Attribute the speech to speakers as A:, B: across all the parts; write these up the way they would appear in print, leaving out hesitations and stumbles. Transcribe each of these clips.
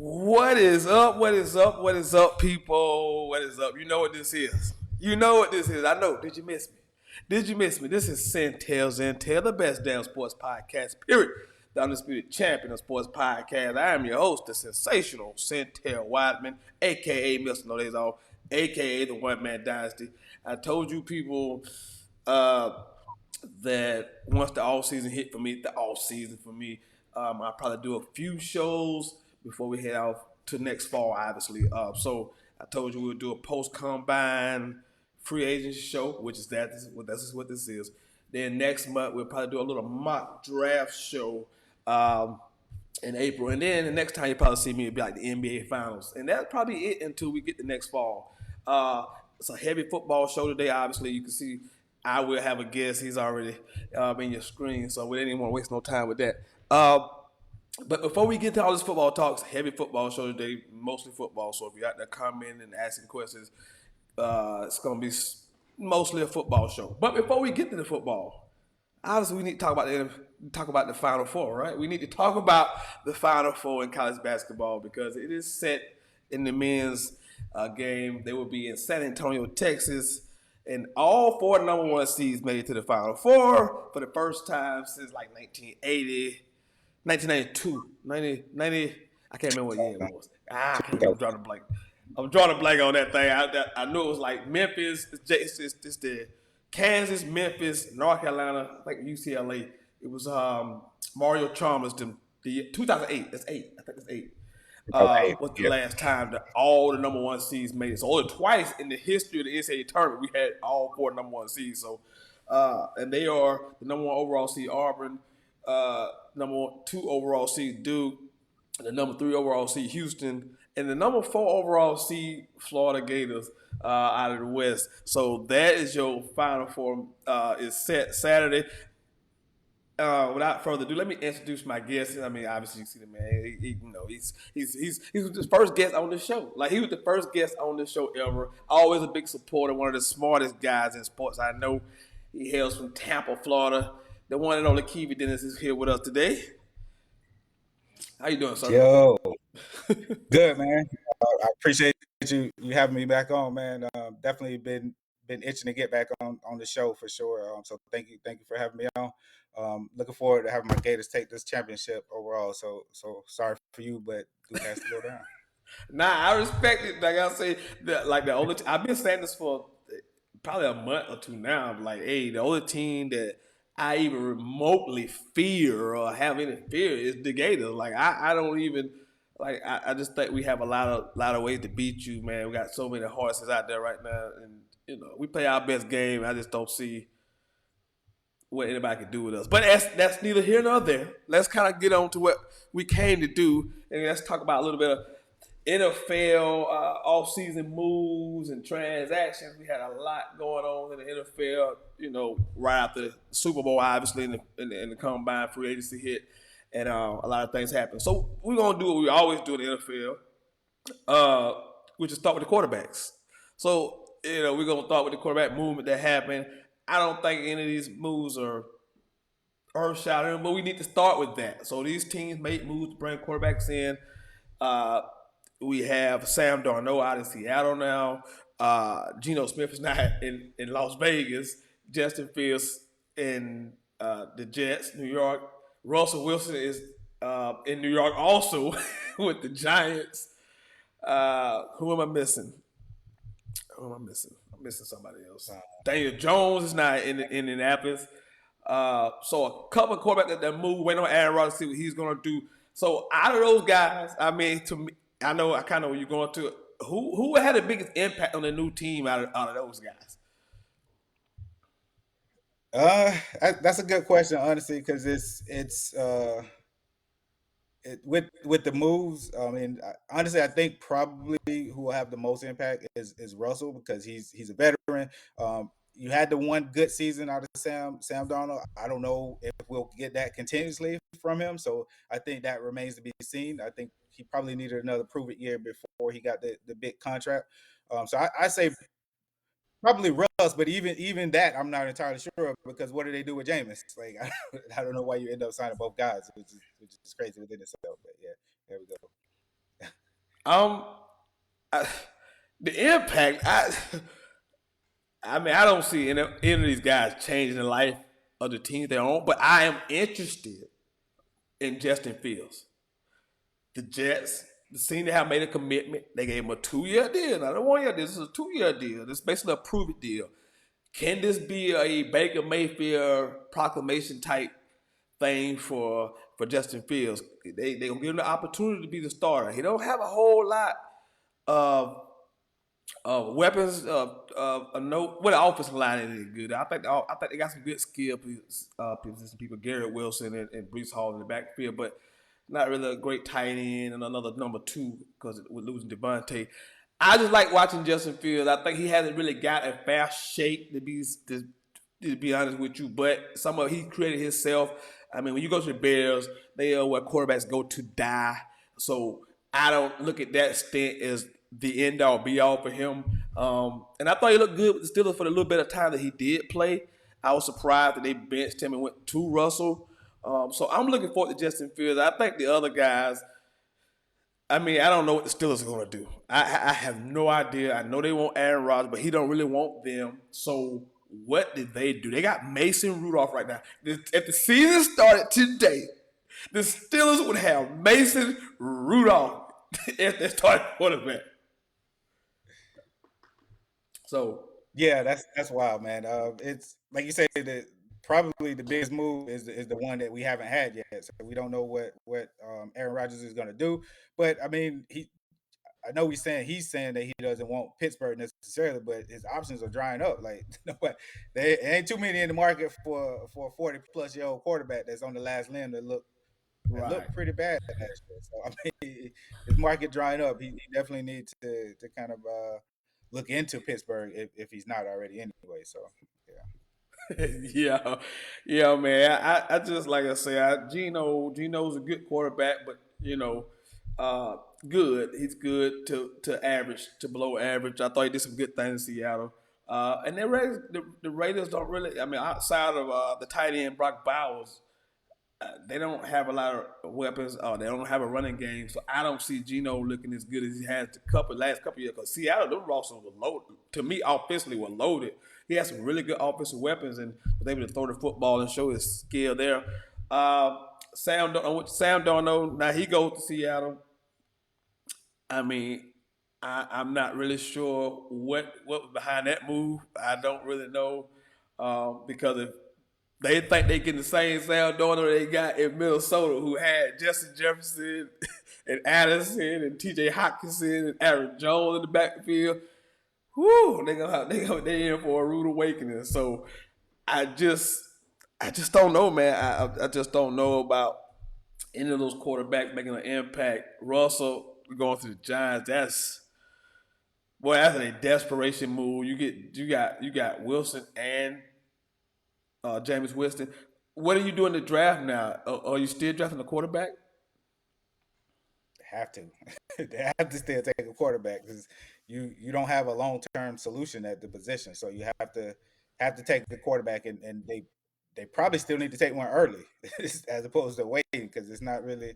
A: What is up? What is up? What is up, people? What is up? You know what this is. You know what this is. I know. Did you miss me? Did you miss me? This is Sentell, the best damn sports podcast, period. The undisputed champion of sports podcast. I am your host, the sensational Sentell Wideman, aka Mr. No Days Off, aka the One Man Dynasty. I told you people that once the off season hit for me, I'll probably do a few shows before we head off to next fall, obviously. So I told you we'll do a post combine free agent show, which is that's what this is. Then next month we'll probably do a little mock draft show in April, and then the next time you probably see me will be like the NBA Finals, and that's probably it until we get the next fall. It's a heavy football show today. Obviously, you can see I will have a guest. He's already in your screen, so we didn't even want to waste no time with that. But before we get to all this football talks, heavy football show today, mostly football. So if you're out there commenting and asking questions, it's going to be mostly a football show. But before we get to the football, obviously we need to talk about the Final Four, right? We need to talk about the Final Four in college basketball because it is set in the men's game. They will be in San Antonio, Texas. And all four number one seeds made it to the Final Four for the first time since like 1980, 1992, 90, I can't remember what year it was. I'm drawing a blank. I'm drawing a blank on that thing. I knew it was like Memphis. It's the Kansas, Memphis, North Carolina, I think UCLA. It was Mario Chalmers, the 2008. That's 8. I think it's 8. Was the last time that all the number one seeds made it. So only twice in the history of the NCAA tournament we had all four number one seeds. So and they are the number one overall seed Auburn, number 2 overall seed Duke, the number 3 overall seed Houston, and the number 4 overall seed Florida Gators out of the West. So that is your Final Four. Is set Saturday. Without further ado, let me introduce my guest. I mean, obviously you see the man. He's the first guest on the show. Like he was the first guest on the show ever. Always a big supporter. One of the smartest guys in sports I know. He hails from Tampa, Florida. The one and only Kiwi Dennis is here with us today. How you doing, sir?
B: Yo, good man. I appreciate you having me back on, man. Definitely been itching to get back on the show for sure. So thank you for having me on. Looking forward to having my Gators take this championship overall. So sorry for you, but Duke has to go down.
A: Nah, I respect it. Like I say, the only I've been saying this for probably a month or two now. Like, hey, the only team that I even remotely fear or have any fear is the Gators. Like I don't even like I just think we have a lot of ways to beat you, man. We got so many horses out there right now, and we play our best game. I just don't see what anybody can do with us. But that's neither here nor there. Let's kind of get on to what we came to do, and let's talk about a little bit of NFL off-season moves and transactions. We had a lot going on in the NFL, right after the Super Bowl, obviously, in the combine free agency hit, and a lot of things happened. So we're going to do what we always do in the NFL, which is start with the quarterbacks. So, we're going to start with the quarterback movement that happened. I don't think any of these moves are earth-shattering, but we need to start with that. So these teams made moves to bring quarterbacks in. We have Sam Darnold out in Seattle now. Geno Smith is not in Las Vegas. Justin Fields in the Jets, New York. Russell Wilson is in New York also with the Giants. Who am I missing? I'm missing somebody else. Daniel Jones is not in Indianapolis. So a couple of quarterbacks that move, waiting on Aaron Rodgers to see what he's going to do. So out of those guys, I mean, to me, I kind of know where you're going to. Who had the biggest impact on the new team out of those guys?
B: That's a good question, honestly, because it's with the moves. I mean, honestly, I think probably who will have the most impact is Russell because he's a veteran. You had the one good season out of Sam Darnold. I don't know if we'll get that continuously from him. So I think that remains to be seen. I think he probably needed another prove-it year before he got the big contract. So I say probably Russ, but even that I'm not entirely sure of because what do they do with Jameis? Like I don't know why you end up signing both guys, which is crazy within itself. But yeah, there we go.
A: Um, I, the impact. I mean, I don't see any of these guys changing the life of the team they're on, but I am interested in Justin Fields. The Jets, the senior have made a commitment. They gave him a 2 year deal, not a 1 year deal. This is a 2 year deal. This is basically a prove it deal. Can this be a Baker Mayfield proclamation type thing for Justin Fields? They gonna give him the opportunity to be the starter. He don't have a whole lot of weapons. No, what the offensive line is good. I think they got some good skill position people. Garrett Wilson and Brees Hall in the backfield, but not really a great tight end and another number two because we're losing Devontae. I just like watching Justin Fields. I think he hasn't really got a fast shape to be honest with you, but some of he created himself. I mean, when you go to the Bears, they are where quarterbacks go to die. So I don't look at that stint as the end all be all for him. And I thought he looked good with the Steelers for the little bit of time that he did play. I was surprised that they benched him and went to Russell. So I'm looking forward to Justin Fields. I think the other guys, I mean, I don't know what the Steelers are going to do. I have no idea. I know they want Aaron Rodgers, but he don't really want them. So what did they do? They got Mason Rudolph right now. If the season started today, the Steelers would have Mason Rudolph if they started quarterback. So
B: Yeah, that's wild, man. It's like you say, that probably the biggest move is the one that we haven't had yet. So we don't know what Aaron Rodgers is going to do. But I mean, I know he's saying that he doesn't want Pittsburgh necessarily, but his options are drying up. Like there ain't too many in the market for a 40-plus-year-old quarterback that's on the last limb that
A: right.
B: looked pretty bad last year. So I mean, his market drying up. He definitely needs to kind of look into Pittsburgh if he's not already anyway. So yeah.
A: Yeah, yeah, man. I just like I say, Gino's a good quarterback, but uh, good. He's good to average, to below average. I thought he did some good things in Seattle. And the Raiders don't really. I mean, outside of the tight end Brock Bowers, they don't have a lot of weapons. They don't have a running game, so I don't see Gino looking as good as he has the last couple years. Because Seattle, those rosters were loaded. To me, offensively, were loaded. He had some really good offensive weapons and was able to throw the football and show his skill there. Sam Darnold, now he goes to Seattle. I mean, I'm not really sure what was behind that move. I don't really know because if they think they get the same Sam Darnold they got in Minnesota, who had Justin Jefferson and Addison and T.J. Hockenson and Aaron Jones in the backfield. Whoo, they in for a rude awakening. So I just I just don't know, man. I just don't know about any of those quarterbacks making an impact. Russell going to the Giants, that's a desperation move. You got Wilson and James Winston. What are you doing in the draft now? Are you still drafting a quarterback?
B: Have to. They have to still take a quarterback because you don't have a long term solution at the position. So you have to take the quarterback, and they probably still need to take one early as opposed to waiting because it's not really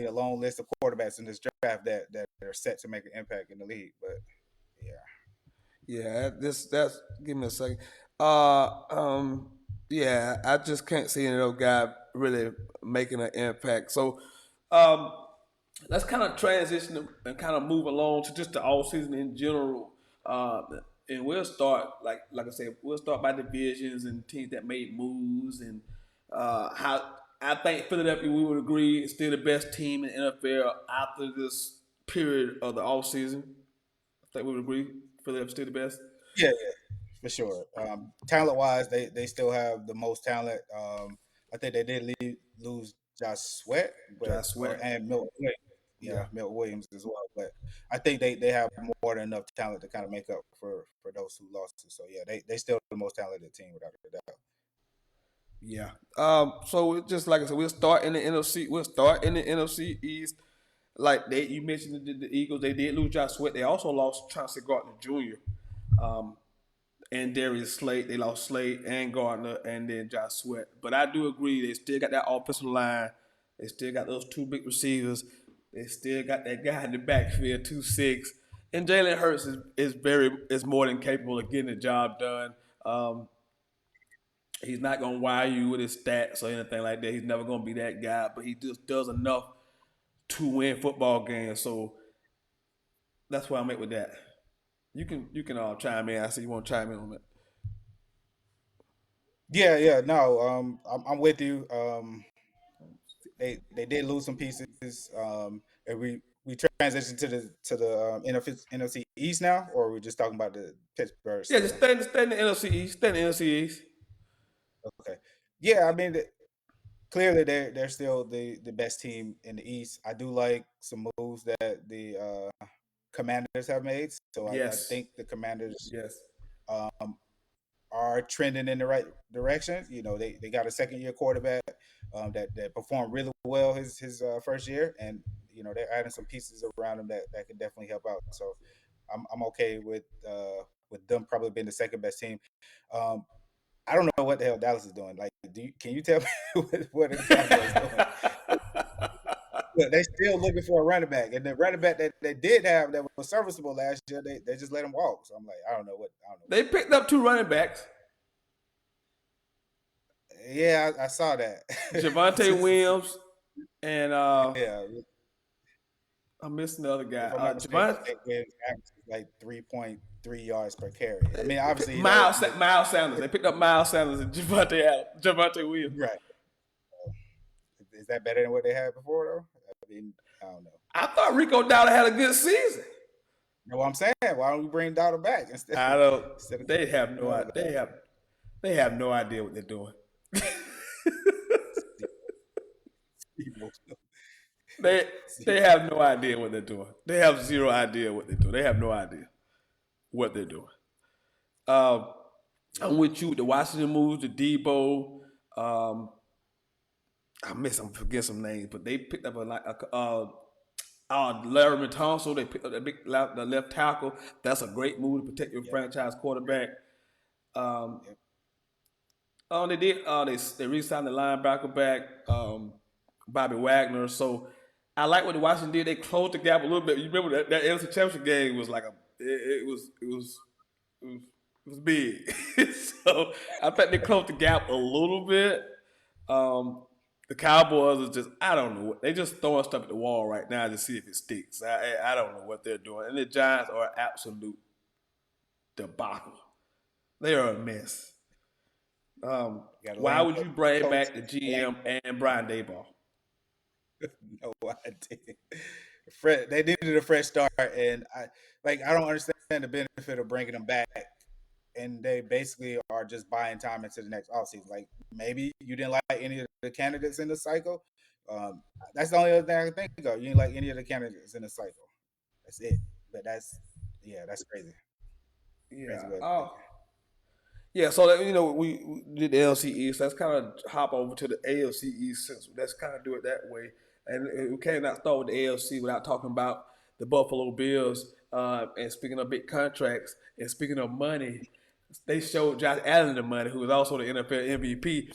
B: a long list of quarterbacks in this draft that are set to make an impact in the league. But yeah,
A: Yeah, that's give me a second. Uh, um, yeah, I just can't see any of those guys really making an impact. So, um, let's kind of transition and kind of move along to just the all season in general. And we'll start like I said, we'll start by divisions and teams that made moves and how I think Philadelphia we would agree is still the best team in the NFL after this period of the off season. I think we would agree Philadelphia's still the best.
B: yeah, for sure. Talent wise, they still have the most talent. I think they did lose Josh Sweat,
A: Josh Sweat.
B: and Milton Williams. Yeah,
A: Yeah.
B: Milton Williams as well. But I think they have more than enough talent to kind of make up for those two losses. So yeah, they still the most talented team without a doubt.
A: Yeah. So just like I said, we'll start in the NFC. We'll start in the NFC East. Like you mentioned the Eagles, they did lose Josh Sweat. They also lost Chauncey Gardner Jr. Um, and Darius Slate. They lost Slate and Gardner, and then Josh Sweat. But I do agree, they still got that offensive line. They still got those two big receivers. They still got that guy in the backfield, 2-6. And Jalen Hurts is more than capable of getting the job done. Um, he's not gonna wire you with his stats or anything like that. He's never gonna be that guy, but he just does enough to win football games. So that's where I'm at with that. You can all chime in. I see you want to chime in on that.
B: Yeah, yeah, no, I'm with you. They did lose some pieces. And we transitioned to the NFC East now, or we're just talking about the Pittsburgh
A: Yeah, just
B: still.
A: stay in the NFC East. Stay in the NFC East.
B: Okay, yeah, I mean, clearly they're still the best team in the East. I do like some moves that the Commanders have made, so I
A: Yes.
B: think the Commanders
A: Yes.
B: um, are trending in the right direction. You know, they got a second year quarterback that performed really well his first year, and you know they're adding some pieces around him that can definitely help out. So I'm okay with them probably being the second best team. Um, I don't know what the hell Dallas is doing. Like, can you tell me what are the Cowboys doing? Look, they still looking for a running back, and the running back that they did have that was serviceable last year, they just let him walk. So I'm like, I don't know what's
A: They
B: going
A: picked up two running backs,
B: on. Yeah, I saw that.
A: Javante Williams and
B: Yeah,
A: I'm missing the other guy.
B: if I'm not mistaken,
A: Javante
B: Williams averages like 3.3 yards per carry. I mean,
A: they picked
B: obviously,
A: Miles Sanders. They picked up Miles Sanders and Javante Williams.
B: right. Is that better than what they had before, though? I mean, I don't know.
A: I thought Rico Dowdle had a good season.
B: You know what I'm saying? Why don't we bring Dowdle back instead
A: I don't.
B: instead of
A: They have
B: the
A: no.
B: other guy?
A: They have no idea what they're doing. they they have no idea what they're doing. They have zero idea what they're doing. They have no idea what they're doing. Um, I'm with you with the Washington moves, the Debo. Um, I'm forgetting some names, but they picked up Larry Matonso. They picked up the left tackle. That's a great move to protect your
B: Yep,
A: franchise quarterback. Um,
B: yep,
A: oh, they did. They re-signed the linebacker back, Bobby Wagner. So I like what the Washington did. They closed the gap a little bit. You remember that NFC Championship game was like it was it was big. So I think they closed the gap a little bit. Um, the Cowboys are just I don't know. They just throwing stuff at the wall right now to see if it sticks. I don't know what they're doing. And the Giants are an absolute debacle. They are a mess.
B: got a
A: Why
B: lame
A: would you bring
B: coach.
A: back the GM and Brian Dayball?
B: No idea. They needed a fresh start, and I don't understand the benefit of bringing them back. And they basically are just buying time into the next offseason. Like maybe you didn't like any of the candidates in the cycle. Um, that's the only other thing I can think of. You didn't like any of the candidates in the cycle. That's it. But that's crazy. Crazy
A: Yeah.
B: way of
A: Oh,
B: thinking.
A: yeah. So that, we did the LC East. Let's kind of hop over to the AFC East since let's kind of do it that way. And we cannot start with the AFC without talking about the Buffalo Bills. And speaking of big contracts and speaking of money, they showed Josh Allen the money, who was also the NFL MVP.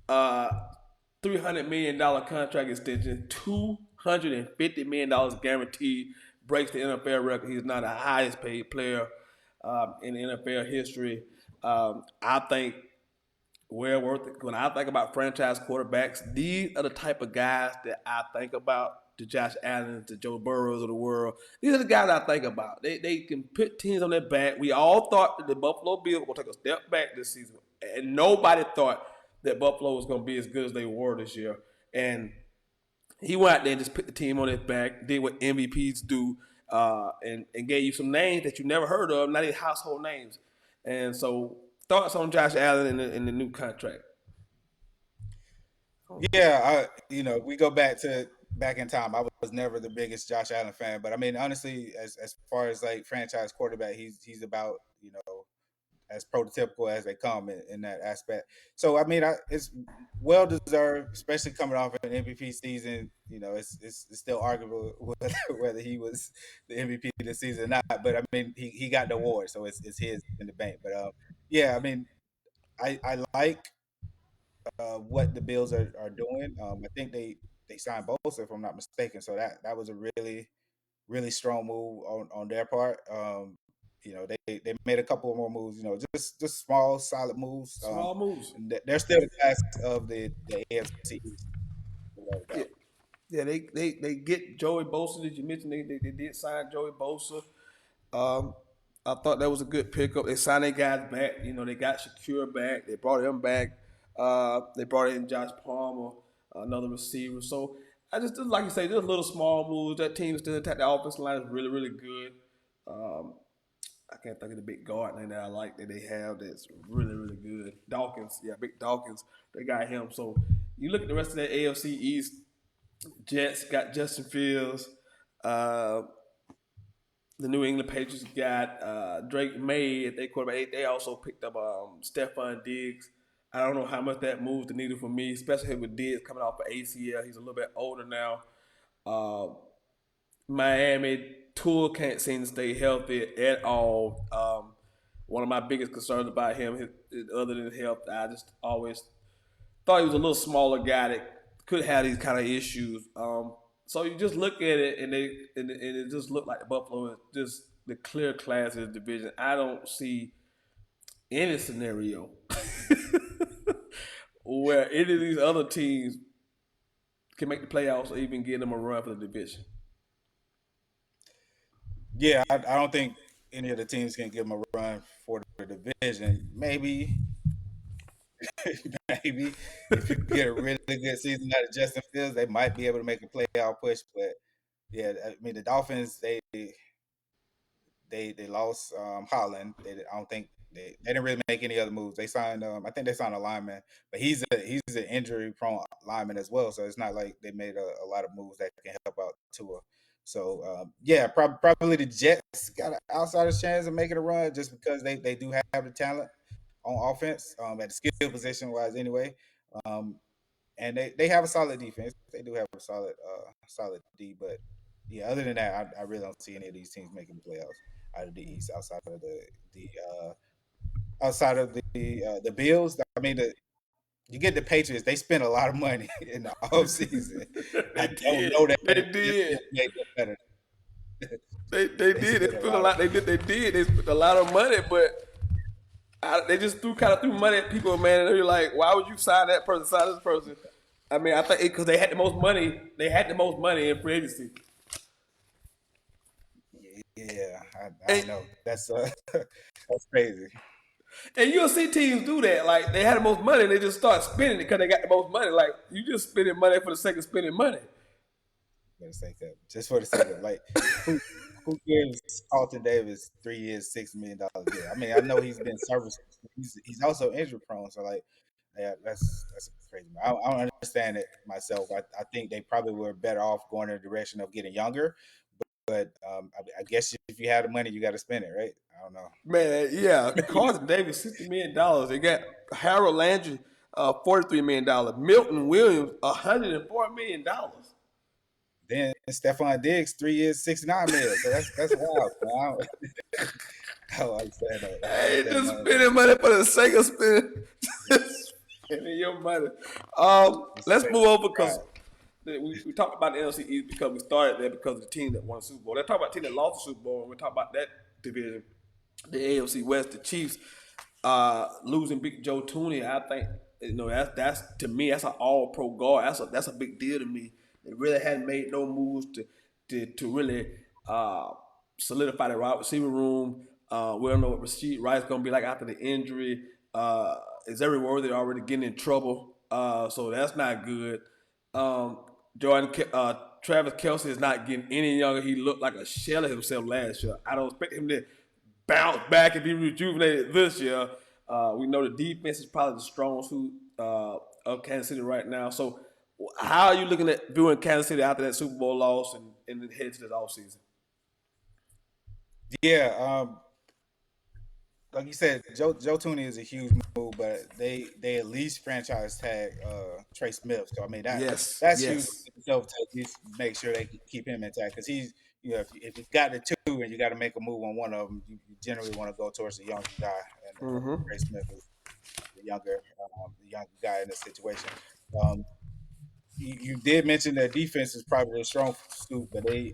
A: Uh, $300 million contract extension, $250 million guaranteed, breaks the NFL record. He's now the highest paid player in NFL history. I think well worth it. When I think about franchise quarterbacks, these are the type of guys that I think about. The Josh Allen, the Joe Burrows of the world. These are the guys I think about. They can put teams on their back. We all thought that the Buffalo Bills were going to take a step back this season, and nobody thought that Buffalo was going to be as good as they were this year. And he went out there and just put the team on his back, did what MVPs do, and gave you some names that you never heard of, not even household names. And so, thoughts on Josh Allen in the new contract?
B: Yeah, we go back in time. I was never the biggest Josh Allen fan, but I mean, honestly, as far as like franchise quarterback, he's about as prototypical as they come in that aspect. So I mean, it's well deserved, especially coming off an MVP season. It's still arguable whether he was the MVP this season or not. But I mean, he got the award, so it's his in the bank. But yeah, I mean, I like what the Bills are doing. I think they signed Bosa, if I'm not mistaken. So that was a really strong move on their part. They made a couple more moves. Just small, solid moves.
A: Small moves.
B: And they're still the class of the AFC East, without a
A: Yeah,
B: doubt.
A: yeah. They get Joey Bosa. Did you mention they did sign Joey Bosa? Um, I thought that was a good pickup. They signed their guys back. They got Shakir back. They brought him back. They brought in Josh Palmer, another receiver. So just like you say, just little small moves. That team still attack. The offensive line is really, really good. Um, I can't think of the big guard name that I like that they have that's really, really good. Dawkins, yeah, Big Dawkins. They got him. So you look at the rest of that AFC East. Jets got Justin Fields. Uh, the New England Patriots got Drake May at their quarterback. They also picked up Stephon Diggs. I don't know how much that moves the needle for me, especially with Diggs coming off of ACL. He's a little bit older now. Uh, Miami Tour can't seem to stay healthy at all. One of my biggest concerns about him, other than health, I just always thought he was a little smaller guy that could have these kind of issues. So you just look at it, and it just looked like the Buffalo is just the clear class of the division. I don't see any scenario where any of these other teams can make the playoffs or even give them a run for the division.
B: Yeah, I don't think any of the teams can give them a run for the division. Maybe, maybe if you get a really good season out of Justin Fields, they might be able to make a playoff push. But yeah, I mean the Dolphins, they lost Holland. I don't think they didn't really make any other moves. They signed I think they signed a lineman, but he's an injury prone lineman as well. So it's not like they made a lot of moves that can help out Tua. So yeah, probably the Jets got an outsider's chance of making a run just because they do have the talent on offense at the skill position wise anyway. Um, and they have a solid defense. They do have a solid D, but yeah, other than that, I really don't see any of these teams making the playoffs out of the East the outside of the Bills. I mean, you get the Patriots. They spend a lot of money in the offseason. I
A: They
B: don't
A: did.
B: know that
A: They
B: this
A: did.
B: team made them better.
A: They
B: They
A: did. They
B: spent a
A: spent a
B: lot of
A: lot. They did. They did. They spent a lot of money, but they just threw money at people, man. And they're like, why would you sign that person? Sign this person. I mean, I think because they had the most money. They had the most money in free agency.
B: yeah. I
A: And
B: don't know. That's that's crazy.
A: and you'll see teams do that. Like they had the most money, and they just start spending it because they got the most money. Like you just spending money for the sake of spending money.
B: For the sake of just for the sake of like who who gives Carlton Davis 3 years, $6 million deal? I mean, I know he's been serviceable. He's also injury prone, so like, yeah, that's crazy. I don't understand it myself. I think they probably were better off going in the direction of getting younger. But I guess if you have the money, you got to spend it, right? I don't know.
A: Man, yeah, Carlton Davis, $60 million. They got Harold Landry, $43 million. Milton Williams, $104 million.
B: Then Stephon Diggs, 3 years, 69 million. So that's wild. Man. I don't understand that. I don't
A: Hey,
B: understand
A: just
B: none of that.
A: spending money for the sake of spending your money.
B: Just
A: Let's move over
B: right.
A: because we talked about the NFC East because we started there because of the team that won the Super Bowl. Let's talk about the team that lost the Super Bowl, and we talk about that division, the AFC West, the Chiefs losing Big Joe Tooney. I think that's to me that's an All Pro guard. That's a big deal to me. They really hadn't made no moves to really uh, solidify the wide receiver room. We don't know what Rasheed Rice is gonna be like after the injury. Is every Worthy already getting in trouble? So that's not good. Um, Travis Kelsey is not getting any younger. He looked like a shell of himself last year. I don't expect him to bounce back and be rejuvenated this year. We know the defense is probably the strong suit of Kansas City right now. So, how are you looking at viewing Kansas City after that Super Bowl loss and head to this offseason?
B: Yeah, like you said, Joe Tooney is a huge move, but they at least franchise tag Trey Smith. So I mean
A: Yes,
B: that's huge
A: yes.
B: itself to at least make sure they can keep him intact because he's if you got the two and you got to make a move on one of them, you generally want to go towards the younger guy, and Trey Smith is the younger guy in this situation. Um, you did mention that defense is probably their strong suit, but I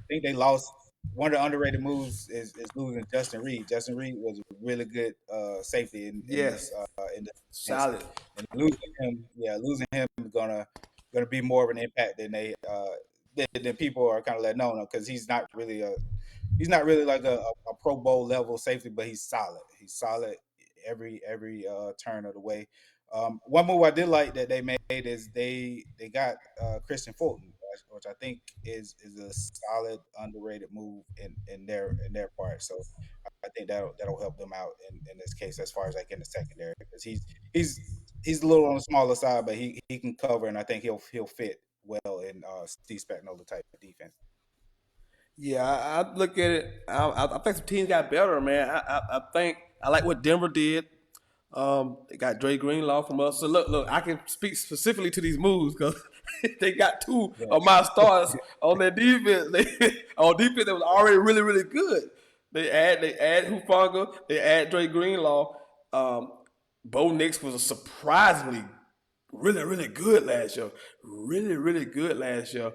B: think they lost. One of the underrated moves is losing Justin Reed. Justin Reed was a really good safety in
A: Yeah,
B: this defense,
A: solid.
B: and losing him is gonna be more of an impact than than people are kind of letting know because he's not really like a Pro Bowl level safety, but he's solid. He's solid every turn of the way. One move I did like that they made is they got Christian Fulton, which I think is a solid underrated move in their part. So I think that'll help them out in this case as far as like in the secondary because he's he's a little on the smaller side, but he can cover, and I think he'll fit well in Steve Spagnuolo type of defense.
A: Yeah, I look at it. I think some teams got better, man. I think I like what Denver did. They got Dre Greenlaw from us. So look, I can speak specifically to these moves because they got two
B: Yeah,
A: of my stars on their defense. On defense, that was already really, really good. They add Hufanga, they add Dre Greenlaw. Um, Bo Nix was a surprisingly really, really good last year. Really, really good last year.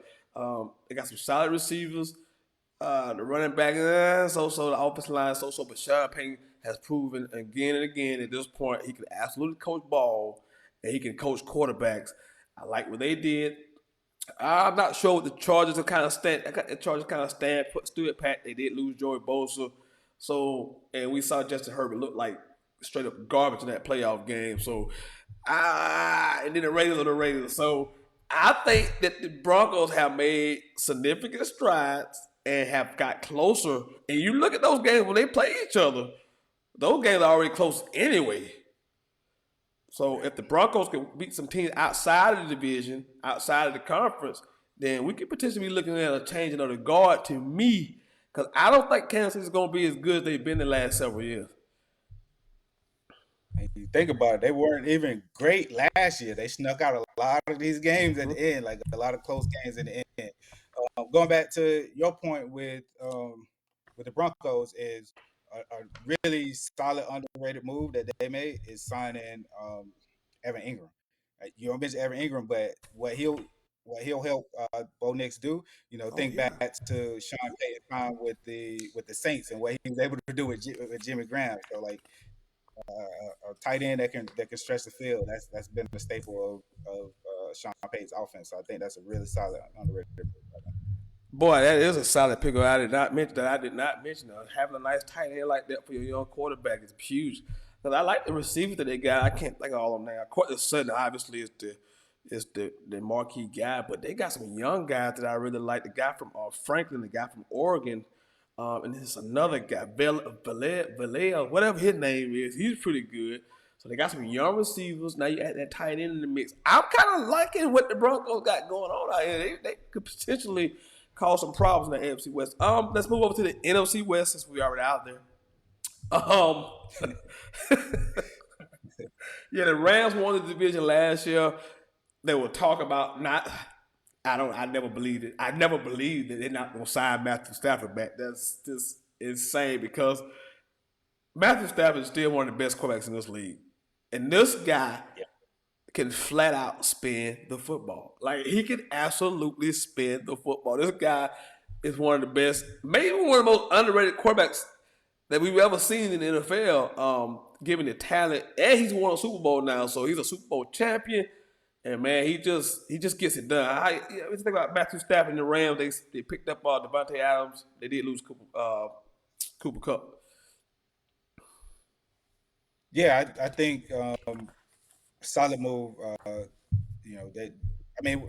A: They got some solid receivers. The running back, so the offensive line, so. But Sean Payton has proven again and again at this point he can absolutely coach ball and he can coach quarterbacks. I like what they did. I'm not sure what the Chargers are kind of stand. I got the Chargers kind of stand put stood at pat. They did lose Joey Bosa, so and we saw Justin Herbert look like straight up garbage in that playoff game. So and then the Raiders are the Raiders. So I think that the Broncos have made significant strides and have got closer. And you look at those games when they play each other; those games are already close anyway. So if the Broncos can beat some teams outside of the division, outside of the conference, then we could potentially be looking at a changing of the guard to me. Because I don't think Kansas City is going to be as good as they've been the last several years.
B: and you think about it, they weren't even great last year. They snuck out a lot of these games at the
A: Mm-hmm.
B: end, like a lot of close games in the end. Going back to your point with the Broncos is a really solid underrated move that they made is signing Evan Ingram. You don't mention Evan Ingram, but what he'll help Bo Nix do,
A: Oh
B: think
A: yeah.
B: back to Sean Payton's time with the Saints and what he was able to do with Jimmy Graham. So like a tight end that can stretch the field. That's been a staple of Sean Payton's offense. So I think that's a really solid underrated move.
A: Boy, that is a solid pick. I did not mention that. I did not mention that. Having a nice tight end like that for your young quarterback is huge. Because I like the receivers that they got. I can't think of all of them now. Courtland Sutton obviously is the marquee guy, but they got some young guys that I really like. The guy from Franklin, the guy from Oregon, and there's another guy, Valea, whatever his name is. He's pretty good. So they got some young receivers. Now you add that tight end in the mix. I'm kind of liking what the Broncos got going on out here. They could potentially cause some problems in the AFC West. Let's move over to the NFC West since we already out there. Um, yeah, the Rams won the division last year. They were talking about not. I never believed it. I never believed that they're not gonna sign Matthew Stafford back. That's just insane because Matthew Stafford is still one of the best quarterbacks in this league, and this guy
B: Yeah,
A: can flat out spin the football. Like he can absolutely spin the football. This guy is one of the best, maybe one of the most underrated quarterbacks that we've ever seen in the NFL. Given the talent, and he's won a Super Bowl now, so he's a Super Bowl champion. And man, he just gets it done. Let's think about Matthew Stafford and the Rams. They picked up Devontae Adams. They did lose Cooper Cup.
B: yeah. I think solid move. That I mean,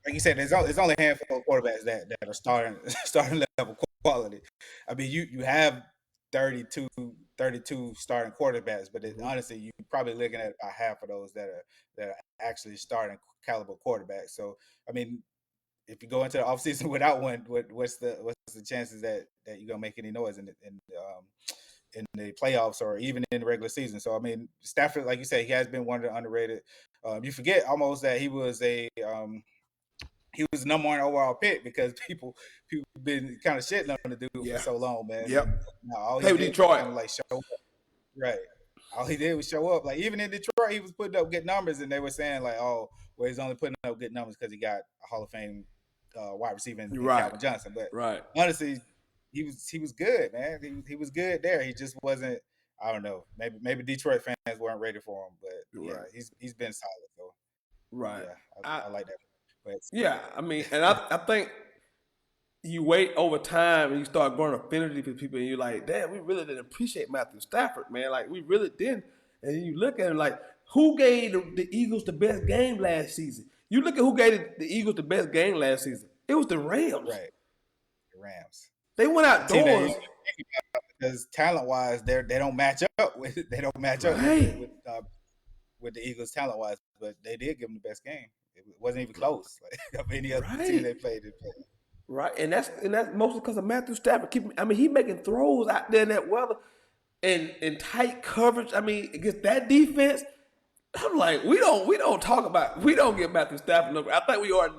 B: like you said, there's only a handful of quarterbacks that are starting starting level quality. I mean, you have 32, 32 starting quarterbacks, but
A: Mm-hmm.
B: honestly, you're probably looking at about half of those that are actually starting caliber quarterbacks. So, I mean, if you go into the offseason without one, what's the chances that you're gonna make any noise in the playoffs or even in the regular season? So I mean, Stafford, like you said, he has been one of the underrated. You forget almost that he was the number one overall pick because people been kind of shitting on the dude for
A: Yeah.
B: so long, man. And
A: Yep.
B: now all he
A: Play with
B: did was
A: Detroit.
B: kind of like show up. Right. all he did was show up. Like even in Detroit, he was putting up good numbers, and they were saying like, "Oh, well, he's only putting up good numbers because he got a Hall of Fame wide receiver in
A: Right,
B: Calvin Johnson." But
A: right,
B: honestly, he was good, man. He was good there. He just wasn't. I don't know. Maybe Detroit fans weren't ready for him, but yeah,
A: right,
B: he's been solid. So
A: right.
B: yeah,
A: I
B: I like that. But
A: Yeah, I mean, and I think you wait over time and you start growing affinity for people, and you're like, damn, we really didn't appreciate Matthew Stafford, man. Like we really didn't. And you look at him like, who gave the Eagles the best game last season? You look at who gave the Eagles the best game last season. It was the Rams.
B: right, the Rams,
A: They went
B: a team that you
A: outdoors.
B: because talent wise, they don't match up with
A: Right.
B: with the Eagles talent wise, but they did give them the best game. It wasn't even close. Like of any other team
A: Right.
B: they played, they played.
A: Right. And that's mostly because of Matthew Stafford. He making throws out there in that weather and in tight coverage. I mean, against that defense, I'm like, we don't get Matthew Stafford number. I think we are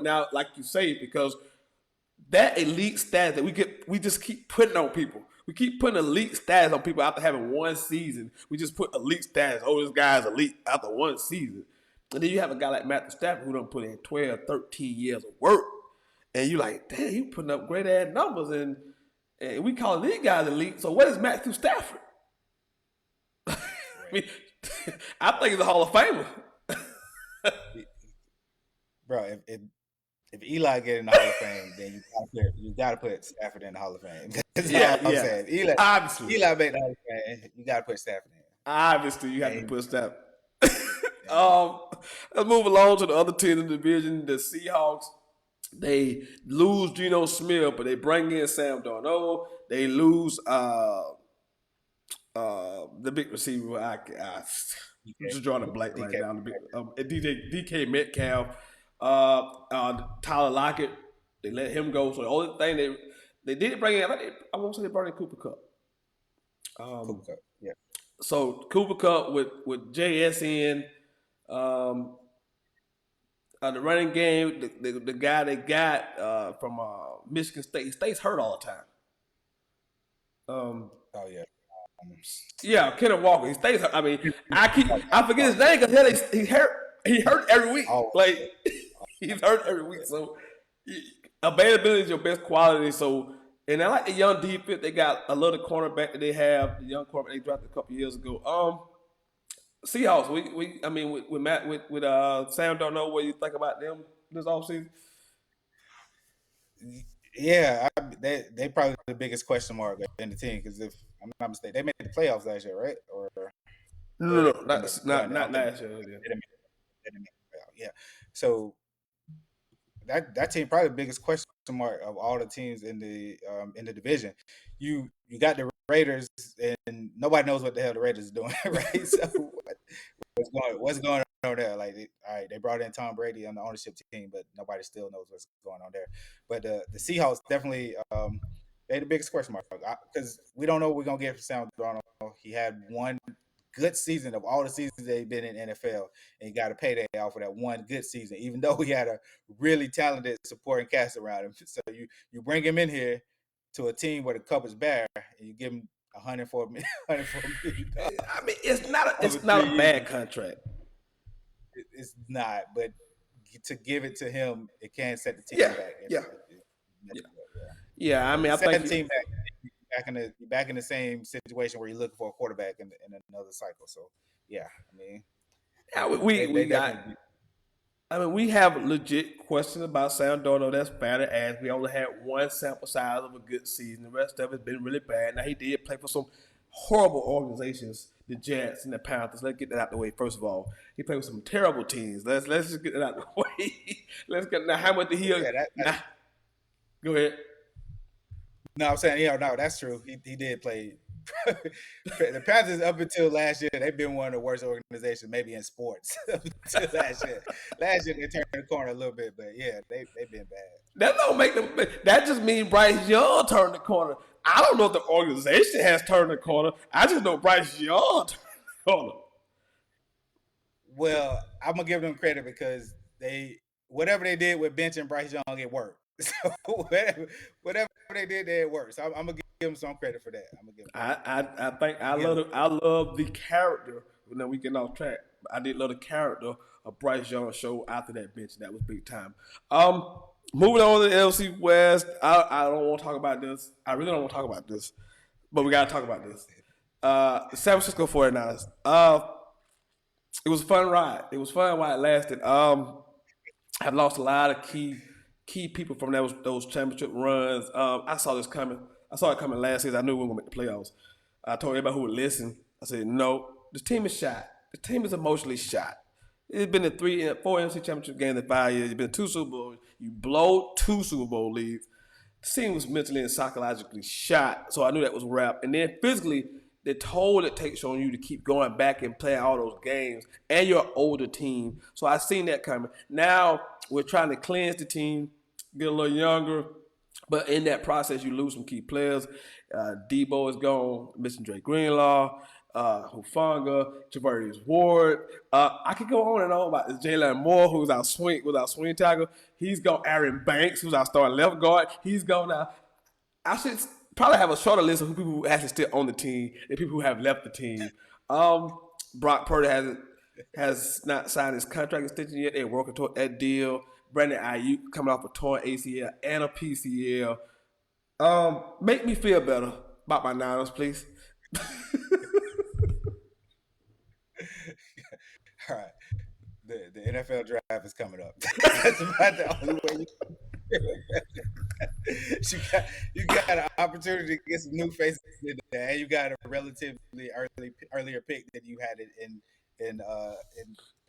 A: now. Like you say, because that elite stats that we just keep putting on people. We keep putting elite stats on people after having one season. We just put elite stats. Oh, this guy's elite after one season. And then you have a guy like Matthew Stafford who don't put in 12, 13 years of work. And you're like, damn, you putting up great ass numbers, and we calling these guys elite. So what is Matthew Stafford? I mean, I think he's a Hall of Famer.
B: Bro, if Eli get in the Hall of Fame, then you gotta put Stafford in the Hall of Fame. That's all I'm saying.
A: Obviously.
B: Eli made the Hall of Fame. You gotta put Stafford in.
A: Obviously, you have to
B: And,
A: put Stafford.
B: and
A: Let's move along to the other team in the division. The Seahawks. They lose Geno Smith, but they bring in Sam Darnold. They lose the big receiver. I'm just drawing a blank right
B: DK.
A: now. The big DK Metcalf, Tyler Lockett. They let him go. So the only thing they did bring in, I won't say they brought in Cooper Cup.
B: Cooper Cup. Yeah.
A: So Cooper Cup with JS um, the running game, the guy they got from Michigan State, he stays hurt all the time.
B: Oh yeah.
A: Yeah, Kenneth Walker, he stays hurt. I mean, I forget his name because he hurt. He hurt every week.
B: Oh,
A: Like he's hurt every week. So availability is your best quality. So and I like the young defense. They got a little cornerback that they have. The young cornerback they drafted a couple years ago. Seahawks. I mean, with Matt, with Sam Darnold, what do you think about them this offseason?
B: yeah, they probably the biggest question mark in the team because if I'm not mistaken, they made the playoffs last year, right? Or
A: No,
B: they
A: not
B: ended up
A: not
B: going. I
A: not
B: don't think
A: last year.
B: they didn't make the playoffs. Yeah. So that team probably the biggest question mark of all the teams in the division. You got the Raiders, and nobody knows what the hell the Raiders are doing, right? So what's going on there? Like, all right, they brought in Tom Brady on the ownership team, but nobody still knows what's going on there. But the Seahawks definitely they the biggest question mark because we don't know what we're gonna get from Sam Darnold. He had one good season of all the seasons they've been in NFL, and he got a payday off of that one good season, even though he had a really talented supporting cast around him. So you bring him in here to a team where the cup is bare, and you give him $104 million.
A: I mean, it's
B: over
A: not
B: 3
A: a
B: years.
A: bad contract.
B: It's not, but to give it to him, it can set the team
A: Yeah,
B: back.
A: yeah, yeah. I mean, I
B: Set
A: think
B: the team back in the same situation where you're looking for a quarterback in another cycle. So yeah, I mean,
A: yeah,
B: they
A: we got.
B: definitely.
A: I mean, we have legit questions about Sam Darnold. That's fair to ask. We only had one sample size of a good season. The rest of it's been really bad. Now he did play for some horrible organizations, the Jets and the Panthers. Let's get that out the way. First of all, he played with some terrible teams. Let's just get that out the way. Let's get now. How much did he?
B: Yeah,
A: Nah, go ahead.
B: no, I'm saying no, that's true. He did play. The Panthers up until last year, they've been one of the worst organizations, maybe in sports. Up until last year, they turned the corner a little bit, but yeah, they've been bad.
A: That don't make them. That just means Bryce Young turned the corner. I don't know if the organization has turned the corner. I just know Bryce Young turned the corner.
B: Well, I'm gonna give them credit because whatever they did with benching Bryce Young, it worked. So whatever they did that, it works. I'm gonna give them some credit for that. I'm gonna give them credit for that.
A: I think
B: You get
A: I love the character. Now we get off track. I did love the character of Bryce Young show after that bench. That was big time. Moving on to the NFC West. I don't want to talk about this. I really don't want to talk about this, but we got to talk about this. The San Francisco 49ers. It was a fun ride. It was fun while it lasted. I've lost a lot of key people from those championship runs. I saw this coming. I saw it coming last season. I knew we were going to make the playoffs. I told everybody who would listen. I said, no, this team is shot. The team is emotionally shot. It's been in four NFC championship games in 5 years. You've been two Super Bowls. You blow two Super Bowl leads. The team was mentally and psychologically shot, so I knew that was a wrap. And then physically, the toll it takes on you to keep going back and playing all those games, and your older team. So I seen that coming. Now we're trying to cleanse the team, get a little younger, but in that process, you lose some key players. Debo is gone, missing Drake Greenlaw, Hufanga, Javarius Ward. I could go on and on about this. Jalen Moore, who's our swing tackle. He's gone. Aaron Banks, who's our starting left guard. He's gone now. I should probably have a shorter list of who people who actually still on the team and people who have left the team. Brock Purdy has not signed his contract extension yet. They're working toward that deal. Brandon Ayuk coming off a torn ACL and a PCL. Make me feel better about my Niners, please.
B: All right. The NFL draft is coming up. That's about the only way you got an opportunity to get some new faces in there, and you got a relatively earlier pick than you had it in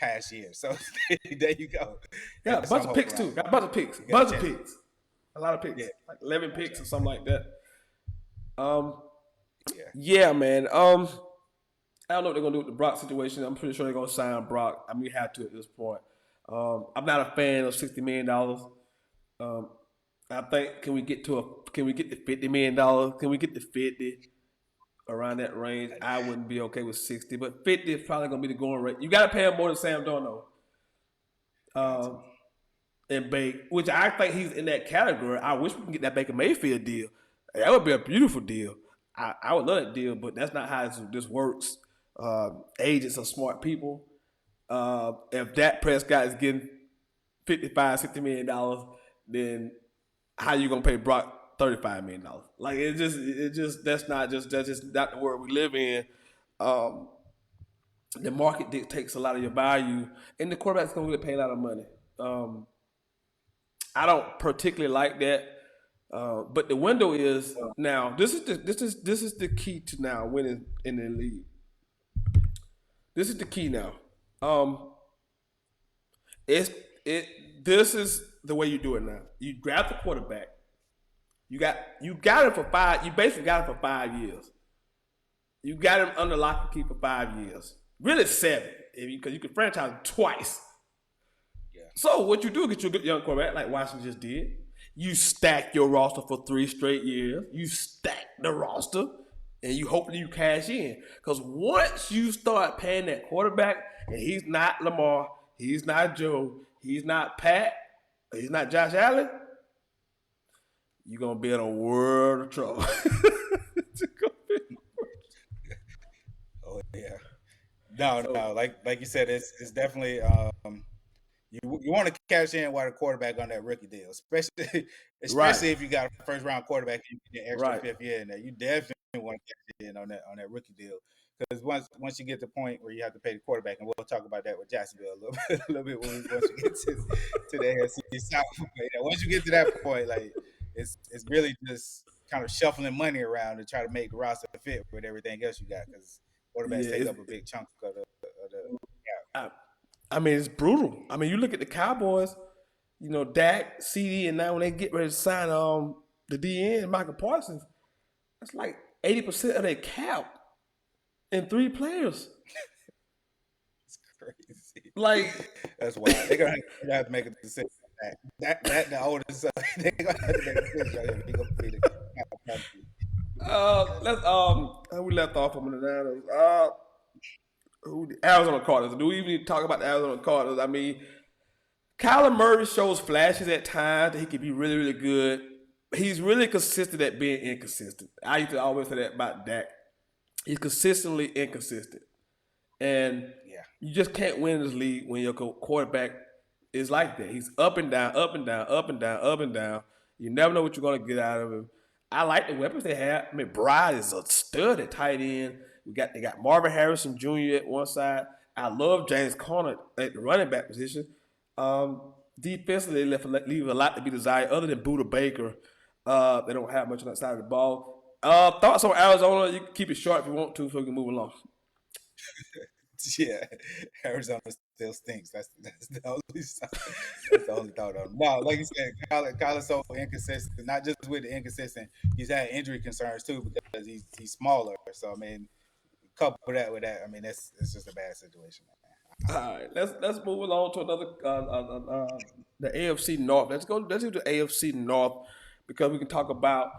B: past years. So there you go.
A: Yeah, a bunch of picks too. Got a bunch of picks. Bunch of picks. A lot of picks.
B: Yeah.
A: Like 11 picks or something like that.
B: Yeah.
A: Yeah, man. I don't know what they're gonna do with the Brock situation. I'm pretty sure they're gonna sign Brock. I mean, you have to at this point. I'm not a fan of $60 million. I think can we get to $50 million? Can we get to 50 around that range? I wouldn't be okay with 60, but 50 is probably gonna be the going rate. You gotta pay him more than Sam Darnold. And Bake, which I think he's in that category. I wish we can get that Baker Mayfield deal. That would be a beautiful deal. I would love that deal, but that's not how this works. Agents are smart people. If Dak Prescott is getting $55, $60 million, then how you gonna pay Brock $35 million? Like that's just not the world we live in. The market dictates a lot of your value, and the quarterback's gonna really pay a lot of money. I don't particularly like that, but the window is now. This is the key to now winning in the league. This is the key now. This is the way you do it now. You grab the quarterback. You got him for 5. You basically got him for 5 years. You got him under lock and key for 5 years. Really 7, because you can franchise him twice.
B: Yeah.
A: So what you do, get you a good young quarterback like Washington just did. You stack your roster for 3 straight years. You stack the roster, and you hopefully you cash in. Because once you start paying that quarterback, and he's not Lamar, he's not Joe, he's not Pat, he's not Josh Allen, you're gonna be in a world of trouble.
B: Oh yeah. No. Like you said, it's definitely you want to cash in while the quarterback on that rookie deal, especially
A: Right.
B: if you got a first round quarterback and you get an extra
A: Right.
B: fifth year in there. You definitely want to cash in on that rookie deal, because once you get to the point where you have to pay the quarterback, and we'll talk about that with Jacksonville a little bit once you get to the AFC South. But yeah, once you get to that point, like it's really just kind of shuffling money around to try to make the roster fit with everything else you got, because quarterbacks
A: Yeah.
B: take up a big chunk of the
A: I, I mean, it's brutal. I mean, you look at the Cowboys. You know, Dak, CD, and now when they get ready to sign the DN, Michael Parsons, that's like 80% of their cap in 3 players.
B: It's crazy.
A: Like,
B: That's wild. They're gonna have to make a decision. That the oldest son, they're gonna have to make a decision. They're gonna be
A: we left off from the Niners. The Arizona Cardinals. Do we even need to talk about the Arizona Cardinals? I mean, Kyler Murray shows flashes at times that he can be really, really good. He's really consistent at being inconsistent. I used to always say that about Dak. He's consistently inconsistent. And
B: Yeah.
A: you just can't win this league when your quarterback is like that. He's up and down, up and down, up and down, up and down. You never know what you're going to get out of him. I like the weapons they have. I mean, Bride is a stud at tight end. They got Marvin Harrison Jr. at one side. I love James Conner at the running back position. Defensively, they leave a lot to be desired. Other than Buda Baker, they don't have much on that side of the ball. Thoughts on Arizona? You can keep it short if you want to, so we can move along.
B: Yeah, Arizona still stinks. That's the only that's the only thought on him. No, like you said, Kyler's so inconsistent. Not just with the inconsistent, he's had injury concerns too because he's smaller. So I mean, couple that with that, I mean, it's just a bad situation, man.
A: All right, let's move along to another the AFC North. Let's do the AFC North because we can talk about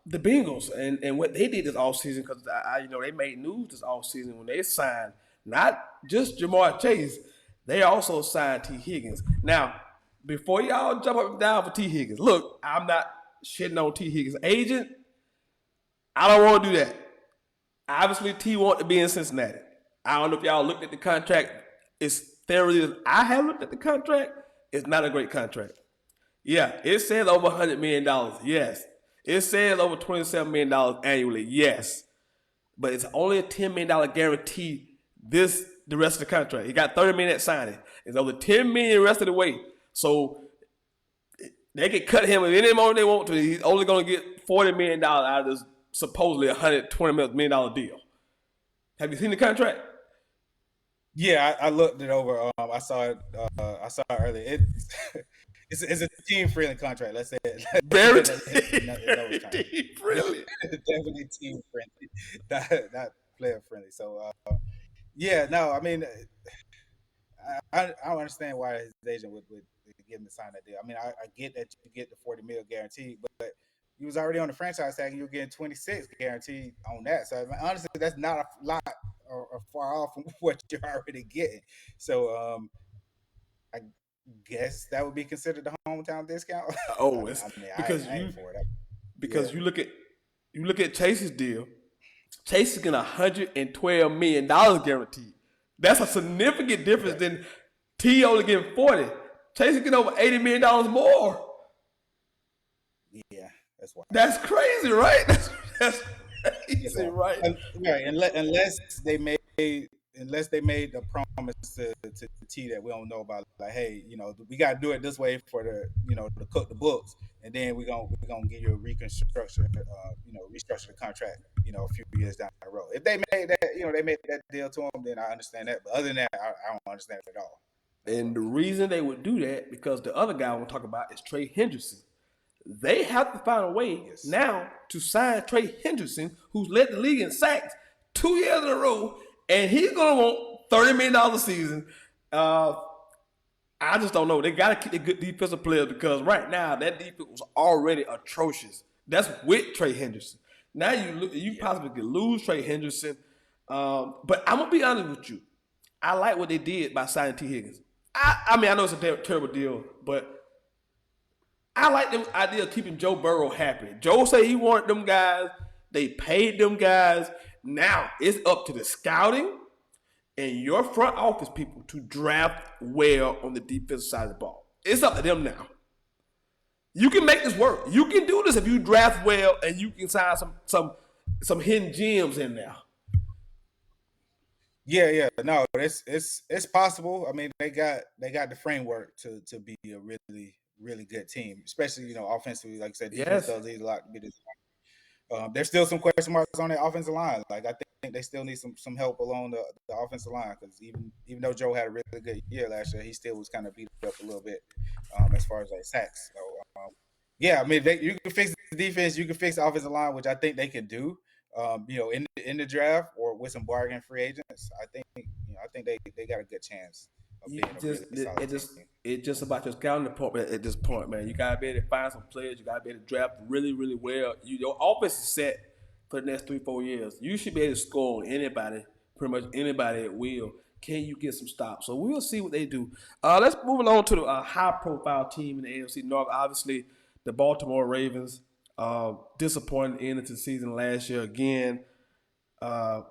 A: the Bengals and what they did this offseason because they made news this offseason when they signed not just Jamar Chase, they also signed T. Higgins. Now, before y'all jump up and down for T. Higgins, look, I'm not shitting on T. Higgins' agent. I don't want to do that. Obviously, T want to be in Cincinnati. I don't know if y'all looked at the contract. It's thoroughly as I have looked at the contract. It's not a great contract. Yeah, it says over $100 million. Yes. It says over $27 million annually. Yes. But it's only a $10 million guarantee the rest of the contract. He got $30 million at signing. It's over $10 million the rest of the way. So they can cut him any more they want to. He's only going to get $40 million out of this supposedly $120 million deal. Have you seen the contract?
B: Yeah, I looked it over. I saw it. I saw it earlier. It's a team friendly contract. Let's say it.
A: Very
B: Team
A: friendly.
B: Definitely team friendly, not player friendly. So yeah, no, I mean, I don't understand why his agent would give him to sign that deal. I mean, I get that you get the 40 mil guaranteed, but he was already on the franchise tag and you were getting 26 guaranteed on that. So I mean, honestly, that's not a lot or far off from what you're already getting. So I guess that would be considered the hometown discount.
A: Oh, it's
B: I mean,
A: because
B: I ain't for it. Yeah,
A: because you look at Chase's deal. Chase is getting $112 million guaranteed. That's a significant difference
B: okay.
A: than T only getting 40. Chase is getting over $80 million more.
B: Yeah, that's why.
A: That's crazy, right? That's
B: That's
A: crazy,
B: why.
A: right?
B: Right, unless they made a promise to T that we don't know about, like, hey, we got to do it this way for to cook the books, and then we're gonna give you a reconstruction, restructure the contract, a few years down the road. If they made that, they made that deal to him, then I understand that. But other than that, I don't understand it at all. Not at
A: And the
B: all.
A: reason they would do that because the other guy I want to talk about is Trey Henderson. They have to find a way
B: Yes.
A: now to sign Trey Henderson, who's led the league in sacks 2 years in a row, and he's gonna want $30 million a season. I just don't know. They got to keep the good defensive players because right now that defense was already atrocious. That's with Trey Henderson. Now you
B: Yeah.
A: possibly could lose Trey Henderson, but I'm gonna be honest with you. I like what they did by signing T. Higgins. I mean I know it's a terrible deal, but I like the idea of keeping Joe Burrow happy. Joe said he wanted them guys. They paid them guys. Now it's up to the scouting and your front office people to draft well on the defensive side of the ball. It's up to them now. You can make this work. You can do this if you draft well and you can sign some hidden gems in there.
B: Yeah. No, it's possible. I mean, they got the framework to be a really really good team, especially offensively. Like I said, defense
A: Yes.
B: does need a lot to be this. There's still some question marks on the offensive line. Like I think they still need some help along the offensive line because even though Joe had a really good year last year, he still was kind of beat up a little bit as far as like sacks. So yeah, I mean you can fix the defense, you can fix the offensive line, which I think they can do. In the draft or with some bargain free agents, I think they got a good chance of
A: You
B: being a
A: just
B: really solid team.
A: it's just about your scouting department at this point, man. You gotta be able to find some players. You gotta be able to draft really, really well. Your offense is set for the next 3-4 years. You should be able to score on anybody, pretty much anybody at will. Can you get some stops? So we'll see what they do. Let's move on to the high-profile team in the AFC North. Obviously, the Baltimore Ravens. Disappointing end to the season last year again. Uh,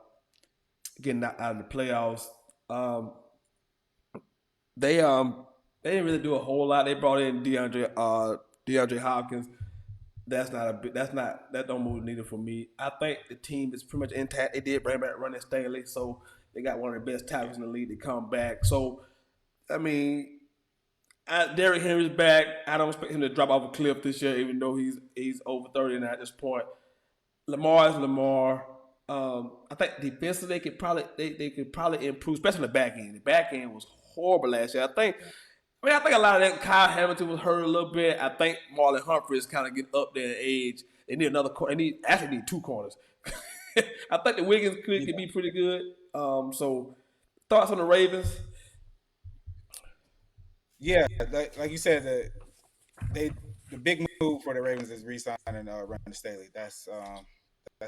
A: Getting out of the playoffs. Um, they um they didn't really do a whole lot. They brought in DeAndre Hopkins. That don't move the needle for me. I think the team is pretty much intact. They did bring back Running Staley, so they got one of the best tackles in the league to come back. So I mean, Derrick Henry's back. I don't expect him to drop off a cliff this year, even though he's over 30 now at this point. Lamar is Lamar. I think defensively they could probably improve, especially in the back end. The back end was horrible last year. I think a lot of that Kyle Hamilton was hurt a little bit. I think Marlon Humphrey is kind of getting up there in age. They need another corner. Actually need two corners. I think the Wiggins could be pretty good. So thoughts on the Ravens?
B: Yeah, like you said, the big move for the Ravens is re-signing Brandon Staley. That's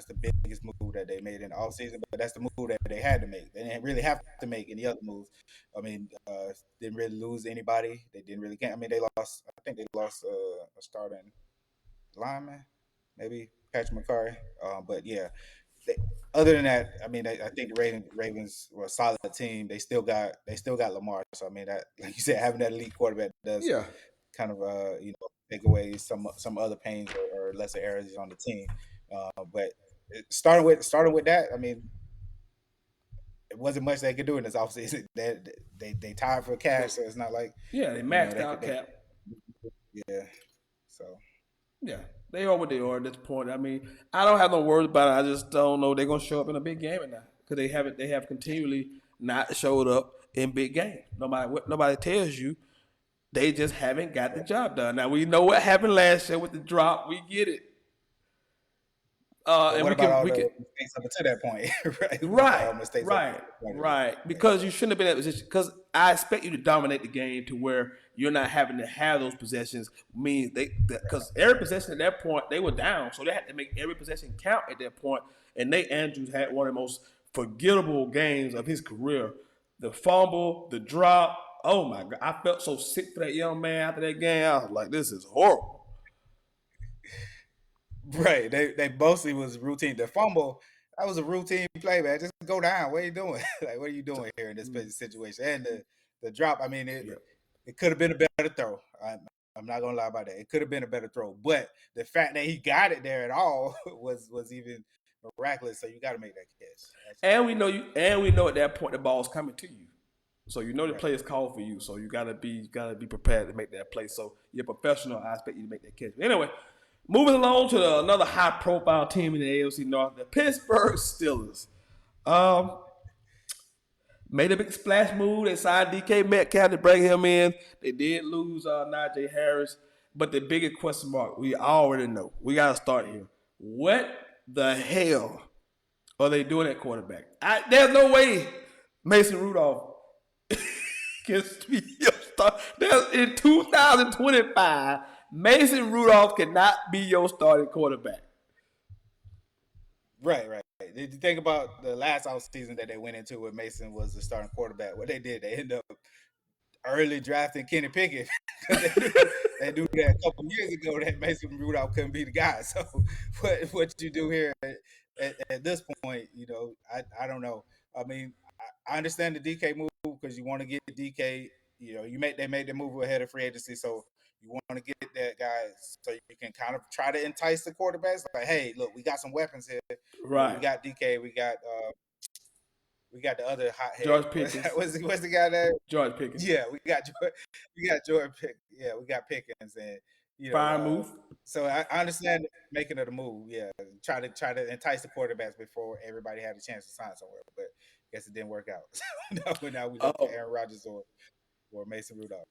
B: the biggest move that they made in the offseason, but that's the move that they had to make. They didn't really have to make any other moves. I mean, didn't really lose anybody. They didn't really I mean, they lost. I think they lost a starting lineman, maybe Patrick McCarry. But yeah, they, other than that, I mean, I think the Ravens were a solid team. They still got Lamar. So I mean, that like you said, having that elite quarterback does
A: Yeah.
B: kind of take away some other pains or lesser areas on the team. But starting with that, I mean, it wasn't much they could do in this offseason. They tied for cash, so it's not like
A: Yeah, they
B: you know
A: maxed out Cap.
B: yeah. So
A: Yeah, they are what they are at this point. I mean, I don't have no words about it. I just don't know they're gonna show up in a big game or not because they have continually not showed up in big games. No matter what nobody tells you, they just haven't got the job done. Now we know what happened last year with the drop. We get it.
B: but
A: And
B: what about all
A: we
B: the
A: can
B: mistakes up to that point? Right? What about
A: Right,
B: all the mistakes up to
A: right,
B: that point?
A: right. Because you shouldn't have been in that position. Because I expect you to dominate the game to where you're not having to have those possessions. Means because every possession at that point they were down, so they had to make every possession count at that point. And Nate Andrews had one of the most forgettable games of his career. The fumble, the drop. Oh my god, I felt so sick for that young man after that game. I was like, this is horrible.
B: Right. They mostly was routine. The fumble, that was a routine play, man. Just go down. What are you doing? Like, what are you doing here in this situation? And the drop, I mean, it
A: Yeah.
B: it could have been a better throw. I'm not gonna lie about that. It could have been a better throw, but the fact that he got it there at all was even miraculous. So you got to make that catch.
A: And
B: Absolutely.
A: we know at that point the ball's coming to you. So you know the
B: Right.
A: play is called for you. So you gotta be prepared to make that play. So you're a professional. I expect you to make that catch. Anyway, moving along to another high profile team in the AFC North, the Pittsburgh Steelers. Um, Made a big splash move. They signed DK Metcalf to bring him in. They did lose Najee Harris, but the biggest question mark we already know. We gotta start here. What the hell are they doing at quarterback? There's no way Mason Rudolph can be your start. In 2025, Mason Rudolph cannot be your starting quarterback.
B: Right. Did you think about the last offseason that they went into with Mason was the starting quarterback? What they did, they ended up early drafting Kenny Pickett because they knew that a couple years ago that Mason Rudolph couldn't be the guy. So what you do here at this point, I don't know. I mean, I understand the DK move because you want to get DK. They made the move ahead of free agency, so you want to get that guy so you can kind of try to entice the quarterbacks. Like, hey, look, we got some weapons here. We
A: Right.
B: got DK, we got the other hothead.
A: George Pickens.
B: What's the guy name?
A: George Pickens.
B: Yeah, we got Jordan Pick. Yeah, we got Pickens, and you know.
A: Fire move.
B: So I understand making of the move. Yeah, try to entice the quarterbacks before everybody had a chance to sign somewhere, but I guess it didn't work out. So now we look
A: Oh,
B: at Aaron Rodgers or Mason Rudolph.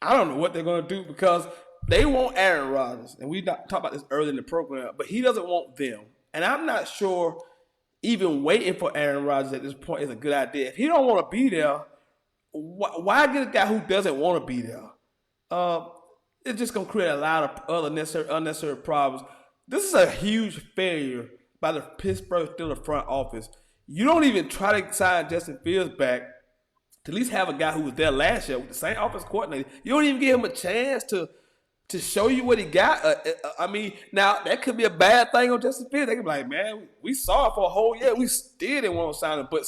A: I don't know what they're gonna do because they want Aaron Rodgers, and we talked about this early in the program, but he doesn't want them, and I'm not sure even waiting for Aaron Rodgers at this point is a good idea. If he don't want to be there, why get a guy who doesn't want to be there? Um, it's just gonna create a lot of other unnecessary problems. This is a huge failure by the Pittsburgh Steelers front office. You don't even try to sign Justin Fields back to at least have a guy who was there last year with the same offense coordinator. You don't even give him a chance to to show you what he got. I mean, now that could be a bad thing on Justin Fields. They could be like, man, we saw it for a whole year. We still didn't want to sign him. But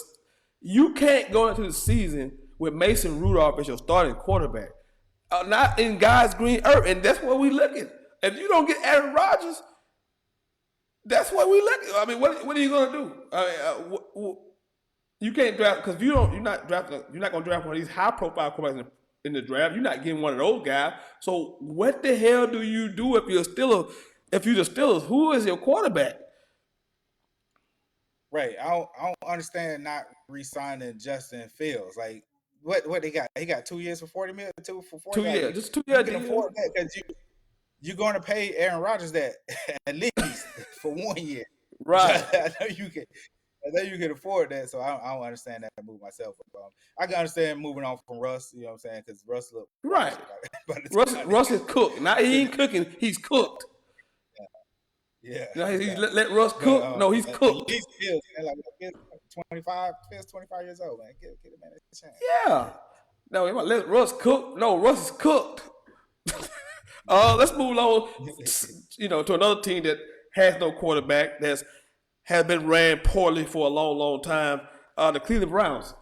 A: you can't go into the season with Mason Rudolph as your starting quarterback. Not in God's green earth. And that's what we look at. If you don't get Aaron Rodgers, that's what we look at. I mean, what are you going to do? You can't draft because you're not drafting. You're not going to draft one of these high profile quarterbacks in the draft. You're not getting one of those guys. So what the hell do you do if you're still if you're the Steelers? Who is your quarterback?
B: Right. I don't understand not re-signing Justin Fields. Like what they got? He got 2 years for 40 million, 2 for 40.
A: 2 years,
B: Like
A: just 2 year
B: you can
A: deal.
B: afford that because you're going to pay Aaron Rodgers that at least for 1 year.
A: Right.
B: I know you can. I know you can afford that, so I don't understand that move myself. I can understand moving on from Russ, you know what I'm saying? Because Russ looked
A: Right.
B: by the
A: Russ is cooked. Now he ain't cooking. He's cooked.
B: Yeah.
A: Now let Russ cook. No, he's
B: At
A: cooked.
B: least Fields, man, like 25, Fields 25 years old, man. Get a man a chance.
A: Yeah. No, let Russ cook. No, Russ is cooked. Let's move on. To another team that has no quarterback, has been ran poorly for a long, long time. The Cleveland Browns.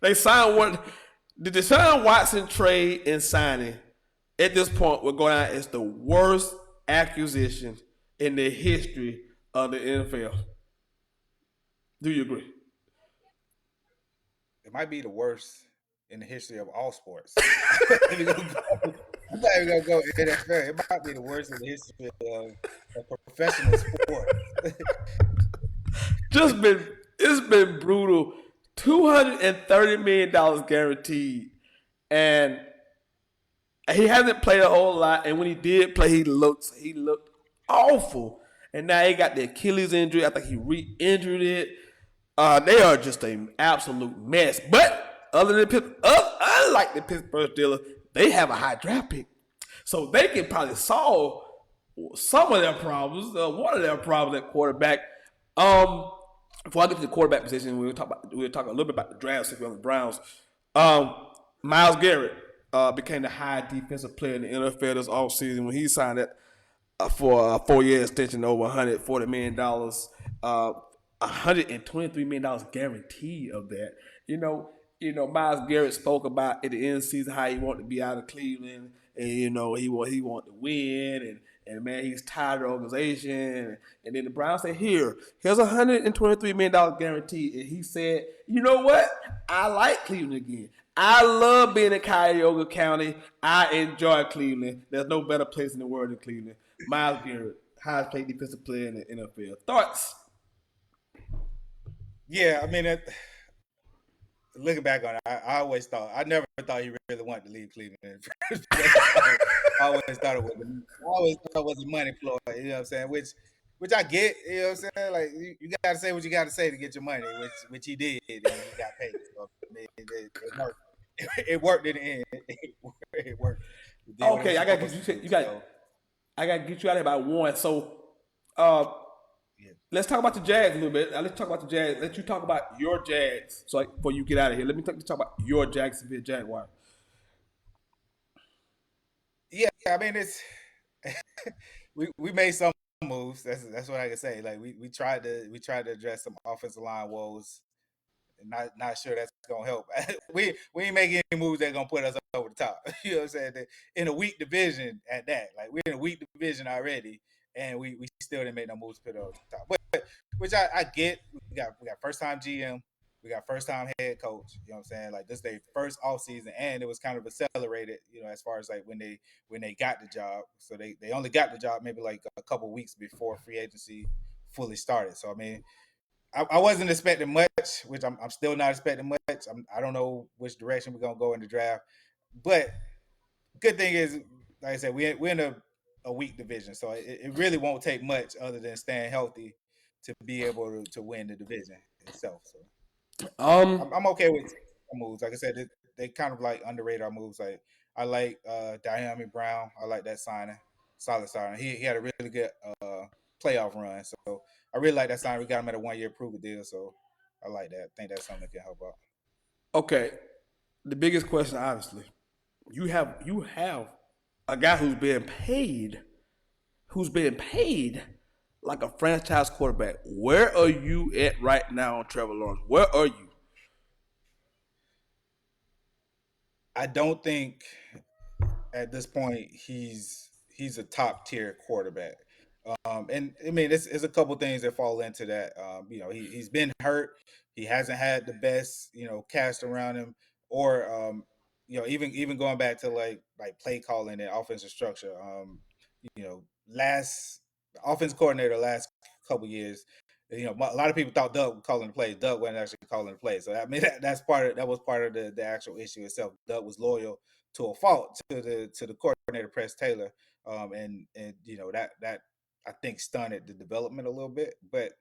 A: They signed one. The Deshaun Watson trade and signing at this point will go down as the worst acquisition in the history of the NFL. Do you agree?
B: It might be the worst in the history of all sports. I'm not even gonna go NFL. It might be the worst in the history of professional sports.
A: It's been brutal. $230 million guaranteed, and he hasn't played a whole lot. And when he did play, he looked awful. And now he got the Achilles injury. I think he re-injured it. They are just an absolute mess. But unlike the Pittsburgh Steelers, they have a high draft pick, so they can probably solve some of their problems. One of their problems at quarterback. Before I get to the quarterback position, we'll talk a little bit about the draft situation on the Browns. Myles Garrett became the high defensive player in the NFL this offseason when he signed it for a 4-year extension over $140 million. $123 million guaranteed of that. Myles Garrett spoke about at the end of the season how he wanted to be out of Cleveland, and he wanted to win, and man, he's tired of the organization. And then the Browns said, here's $123 million guarantee, and he said, you know what? I like Cleveland again. I love being in Cuyahoga County. I enjoy Cleveland. There's no better place in the world than Cleveland. Myles Garrett, highest paid defensive player in the NFL. Thoughts?
B: Yeah, I mean, looking back on it, I never thought he really wanted to leave Cleveland. I always thought it was a money ploy. You know what I'm saying? Which I get. You know what I'm saying? Like you got to say what you got to say to get your money, which he did, and he got paid. So, I mean, it worked. It worked in the end. It worked.
A: Okay, I gotta get you out of here by one. So, let's talk about the Jags a little bit. Let's talk about the Jags. Let you talk about your Jags. So before you get out of here, let me talk about your Jacksonville Jaguars.
B: Yeah, I mean it's we made some moves. That's what I can say. Like we tried to address some offensive line woes. Not sure that's gonna help. we ain't making any moves that gonna put us over the top. You know what I'm saying? In a weak division at that. Like we're in a weak division already, and we still didn't make no moves to put it over the top. But which I get. We got first time GM, we got first time head coach. You know what I'm saying? Like this is their first off season, and it was kind of accelerated. As far as like when they got the job. So they only got the job maybe like a couple weeks before free agency fully started. So I mean. I wasn't expecting much, which I'm still not expecting much. I don't know which direction we're gonna go in the draft, but good thing is, like I said, we're in a weak division, so it really won't take much other than staying healthy to be able to win the division itself. So I'm okay with moves. Like I said, they kind of like underrated our moves. Like I like Diami Brown. I like that signing, solid signing. He had a really good playoff run, so I really like that sign. We got him at a 1-year prove it deal, so I like that. I think that's something that can help out.
A: Okay, the biggest question, obviously, you have a guy who's being paid like a franchise quarterback. Where are you at right now on Trevor Lawrence? Where are you?
B: I don't think at this point he's a top tier quarterback. And I mean, it's a couple things that fall into that. He's been hurt. He hasn't had the best cast around him, or even going back to like play calling and offensive structure. Last offense coordinator last couple years. A lot of people thought Doug was calling the plays. Doug wasn't actually calling the plays. So I mean, that was part of the actual issue itself. Doug was loyal to a fault to the coordinator Press Taylor, and that I think stunted the development a little bit. But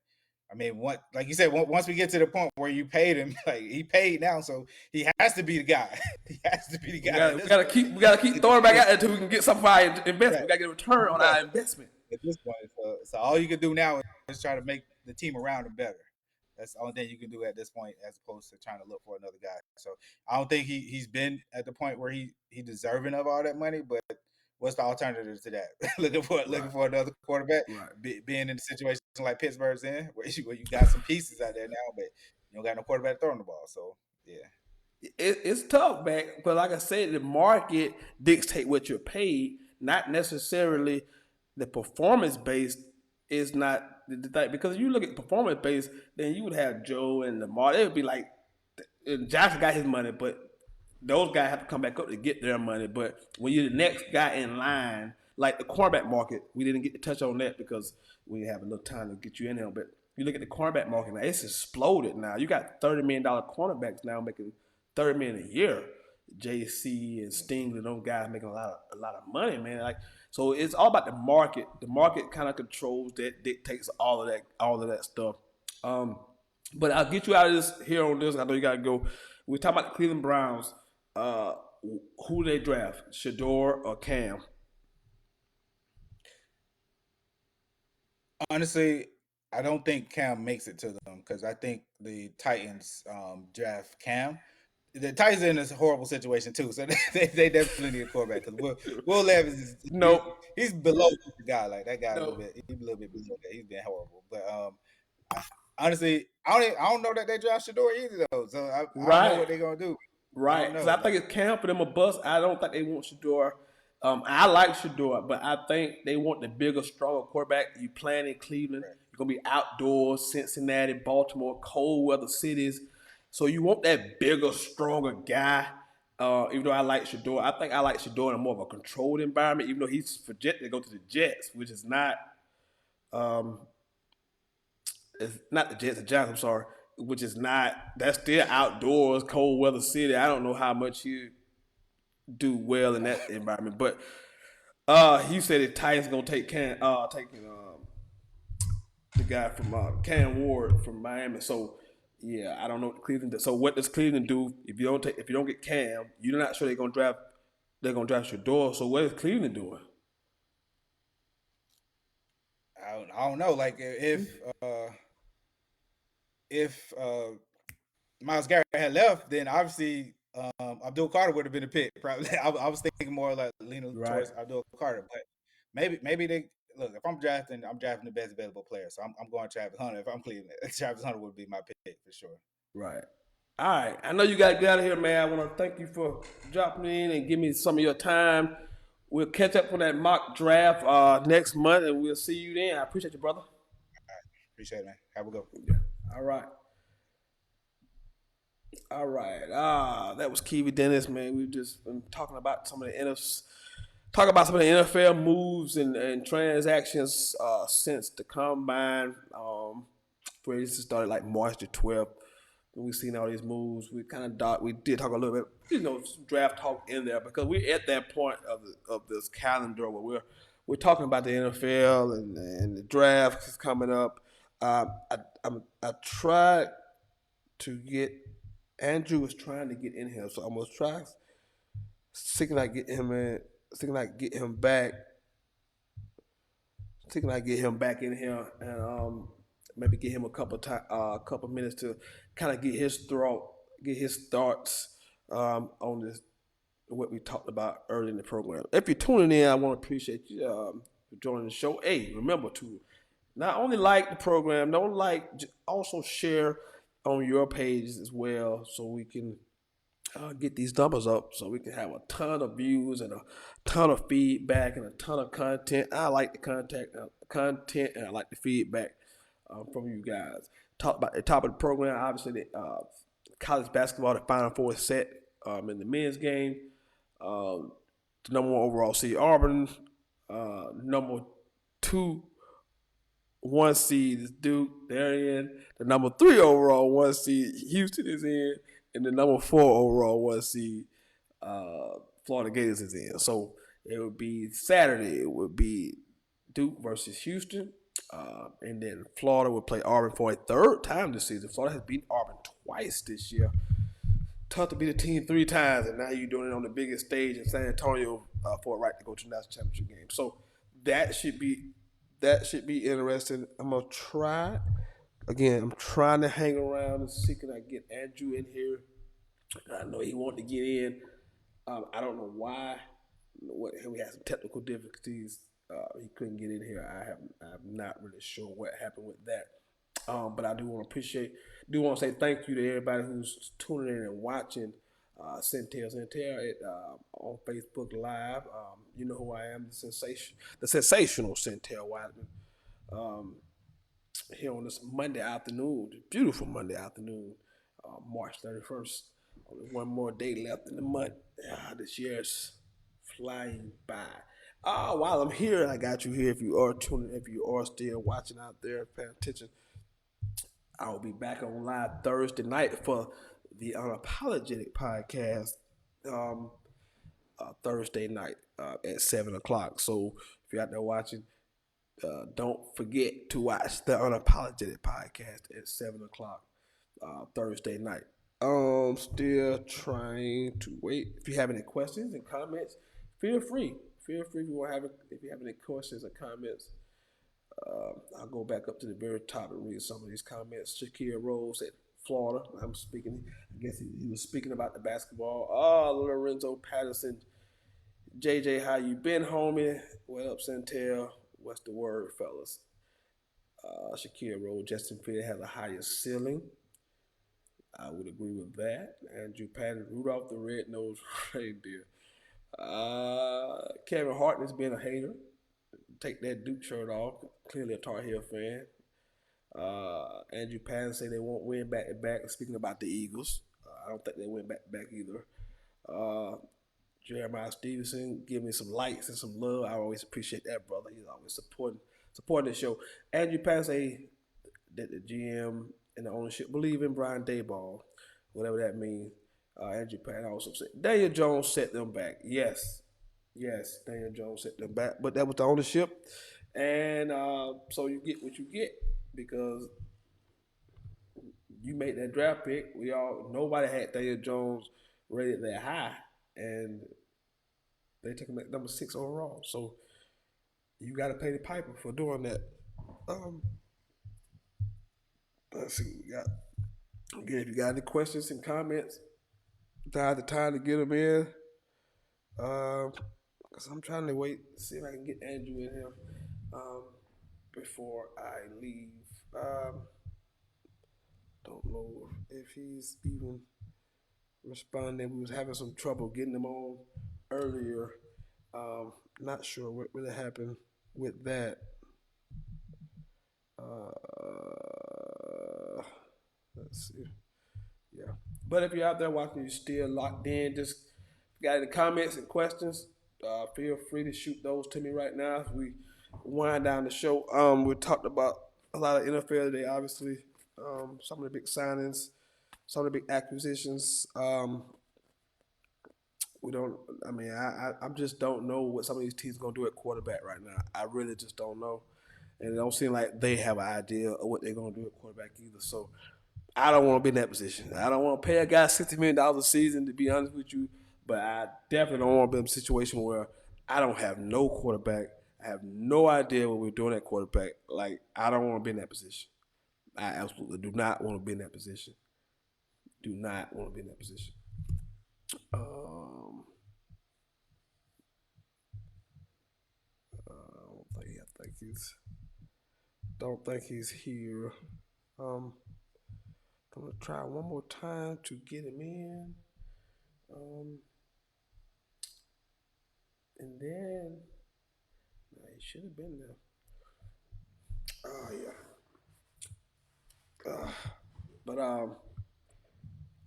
B: I mean, what like you said, once we get to the point where you paid him, like he paid now, so he has to be the guy. He has to be the
A: We
B: guy
A: gotta
B: at
A: we
B: this
A: gotta
B: point.
A: keep we gotta keep throwing back out there until we can get some of our investment.
B: Right.
A: We gotta get a return on
B: Right.
A: our investment.
B: At this point. So all you can do now is try to make the team around him better. That's the only thing you can do at this point, as opposed to trying to look for another guy. So I don't think he's been at the point where he deserving of all that money. But what's the alternative to that? Looking
A: Right,
B: for another quarterback,
A: right.
B: being in a situation like Pittsburgh's in, where you got some pieces out there now, but you don't got no quarterback throwing the ball. So yeah,
A: It's tough, man. But like I said, the market dictate what you're paid, not necessarily the performance based is not the thing. Because if you look at performance based, then you would have Joe and Lamar. It would be like Josh got his money, but those guys have to come back up to get their money. But when you're the next guy in line, like the cornerback market, we didn't get to touch on that because we didn't have enough time to get you in here. But you look at the cornerback market now; it's exploded now. You got $30 million cornerbacks now making $30 million a year. JC and Stingley, those guys making a lot of money, man. Like so, it's all about the market. The market kind of controls that, dictates all of that stuff. Um, but I'll get you out of this here on this. I know you gotta go. We're talking about the Cleveland Browns. Uh, who they draft, Shador or Cam?
B: honestly, I don't think Cam makes it to them because I think the Titans draft Cam. The Titans are in this horrible situation too, so they definitely need a quarterback because Will Levis
A: Nope,
B: he's below the guy like that guy a little
A: nope.
B: bit he's a little bit below that he's been horrible. But I, honestly, I don't know that they draft Shador either though, so I don't know
A: Right.
B: what they're gonna do. I
A: Right,
B: don't
A: because
B: know
A: I think
B: like
A: it's Cam for them a bust. I don't think they want Shador. I like Shador, but I think they want the bigger, stronger quarterback. You playing in Cleveland,
B: right.
A: you're gonna be outdoors, Cincinnati, Baltimore, cold weather cities. So you want that bigger, stronger guy. Even though I like Shador, I think I like Shador in a more of a controlled environment. Even though he's projected to go to the Jets, which is not, um, it's not the Jets, the Giants. I'm sorry, which is not. That's still outdoors, cold weather city. I don't know how much he do well in that environment. But he said the Titans gonna take taking the guy from Cam Ward from Miami. So yeah, I don't know what Cleveland does. So what does Cleveland do if you don't get Cam? You're not sure they're gonna draft Shador. So what is Cleveland doing?
B: I don't know like if Miles Garrett had left, then obviously Abdul Carter would have been a pick. Probably, I was thinking more like leaning
A: Right,
B: towards Abdul Carter, but maybe they look. If I'm drafting the best available player, so I'm going Travis Hunter. If I'm Cleveland, Travis Hunter would be my pick for sure.
A: right. All right. I know you got to get out of here, man. I want to thank you for dropping in and giving me some of your time. We'll catch up on that mock draft next month, and we'll see you then. I appreciate you, brother.
B: Appreciate it, man. Have a good.
A: Yeah. All right. All right. That was Kiwi Dennis, man. We've just been talking about some of the NFL moves and transactions since the combine. Free agency started like March the 12th. We've seen all these moves. We did talk a little bit, some draft talk in there because we're at that point of this calendar where we're talking about the NFL and the draft is coming up. I tried to get Andrew was trying to get in here, so I'm gonna try thinking I get him in, thinking I get him back, thinking I get him back in here, and maybe get him a couple minutes to kind of get his thoughts on this what we talked about early in the program. If you're tuning in, I want to appreciate you for joining the show. Hey, remember to not only like the program, don't like, also share on your pages as well, so we can get these numbers up, so we can have a ton of views and a ton of feedback and a ton of content. I like the content, and I like the feedback from you guys. Talk about the top of the program. Obviously, the college basketball, the Final Four is set in the men's game. Um, the number one overall seed Auburn, number two one seed is Duke. They're in. The number three overall one seed Houston is in, and the number four overall one seed Florida Gators is in. So it would be Saturday. It would be Duke versus Houston, and then Florida would play Auburn for a third time this season. Florida has beaten Auburn twice this year. Tough to beat a team three times, and now you're doing it on the biggest stage in San Antonio for a right to go to the national championship game. So that should be interesting. I'm gonna try again. I'm trying to hang around and see can I get Andrew in here. I know he wanted to get in. I don't know why. What we had some technical difficulties. He couldn't get in here. I'm not really sure what happened with that. But I do want to say thank you to everybody who's tuning in and watching Sentell on Facebook Live. You know who I am, the sensational Sentell Wiseman. Um, Here on this Monday afternoon, beautiful Monday afternoon, March 31st. Only one more day left in the month. This year's flying by. While I'm here, I got you here. If you are still watching out there, paying attention, I will be back on live Thursday night for the Unapologetic podcast. Um, Thursday night at 7 o'clock. So if you're out there watching, don't forget to watch the Unapologetic podcast at 7 o'clock Thursday night. Still trying to wait. If you have any questions and comments, feel free. Feel free if you have any questions or comments. I'll go back up to the very top and read some of these comments. Shakir Rose at Florida. I'm speaking. I guess he was speaking about the basketball. Lorenzo Patterson. JJ, how you been, homie? What up, Sentell? What's the word, fellas? Shakir Rose. Justin Field has a higher ceiling. I would agree with that. Andrew Patton, Rudolph the Red-Nosed Reindeer. Kevin Hartnett's being a hater. Take that Duke shirt off. Clearly a Tar Heel fan. Andrew Patton say they won't win back to back. Speaking about the Eagles, I don't think they win back to back either. Jeremiah Stevenson, give me some likes and some love. I always appreciate that, brother. He's always supporting the show. Andrew Patton say that the GM and the ownership believe in Brian Daboll, whatever that means. Andrew Patton also said Daniel Jones set them back. Yes, Daniel Jones set them back, but that was the ownership, and so you get what you get because you made that draft pick. Nobody had Daniel Jones rated that high, and they took him at number 6 overall. So you got to pay the piper for doing that. Let's see what we got. Again, if you got any questions and comments, now the time to get them in. Because I'm trying to see if I can get Andrew in here before I leave. Don't know if he's even responding. We was having some trouble getting him on earlier. Not sure what really happened with that. Let's see. Yeah. But if you're out there watching, you're still locked in, just got any comments and questions, feel free to shoot those to me right now as we wind down the show. We talked about a lot of NFL today, obviously. Some of the big signings, some of the big acquisitions. We don't. I mean, I just don't know what some of these teams are gonna do at quarterback right now. I really just don't know, and it don't seem like they have an idea of what they're gonna do at quarterback either. So I don't want to be in that position. I don't want to pay a guy $60 million a season, to be honest with you. But I definitely don't want to be in a situation where I don't have no quarterback. I have no idea what we're doing at quarterback. Like, I don't want to be in that position. I absolutely do not want to be in that position. Do not want to be in that position. Um, he's here. Um, I'm gonna try one more time to get him in. Um, and then he should have been there. Oh yeah. But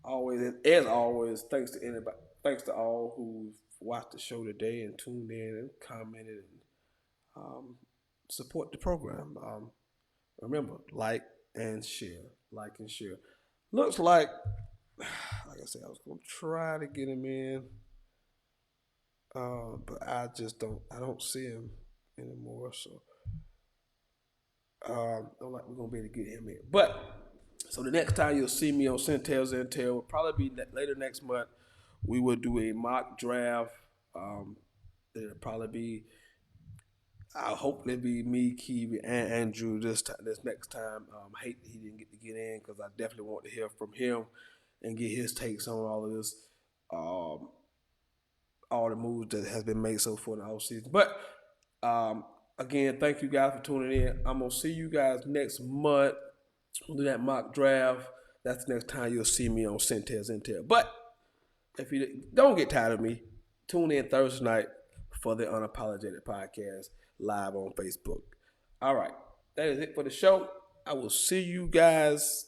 A: always as always, thanks to anybody, thanks to all who watched the show today and tuned in and commented and um, support the program. Remember, like and share. Looks like I said, I was gonna try to get him in, but I don't see him anymore. So don't like we're gonna be able to get him in. But so the next time you'll see me on Sentell will probably be later next month. We will do a mock draft. Um, it'll probably be. I hope it'll be me, Kiwi, and Andrew this next time. I hate that he didn't get to get in because I definitely want to hear from him and get his takes on all of this, um, all the moves that has been made so far in the whole season. But again, thank you guys for tuning in. I'm gonna see you guys next month. We'll do that mock draft. That's the next time you'll see me on Sentell. But if you don't get tired of me, tune in Thursday night for the Unapologetic Podcast live on Facebook. All right, that is it for the show. I will see you guys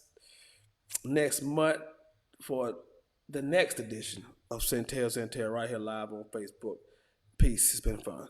A: next month for the next edition of Sentell right here live on Facebook. Peace. It's been fun.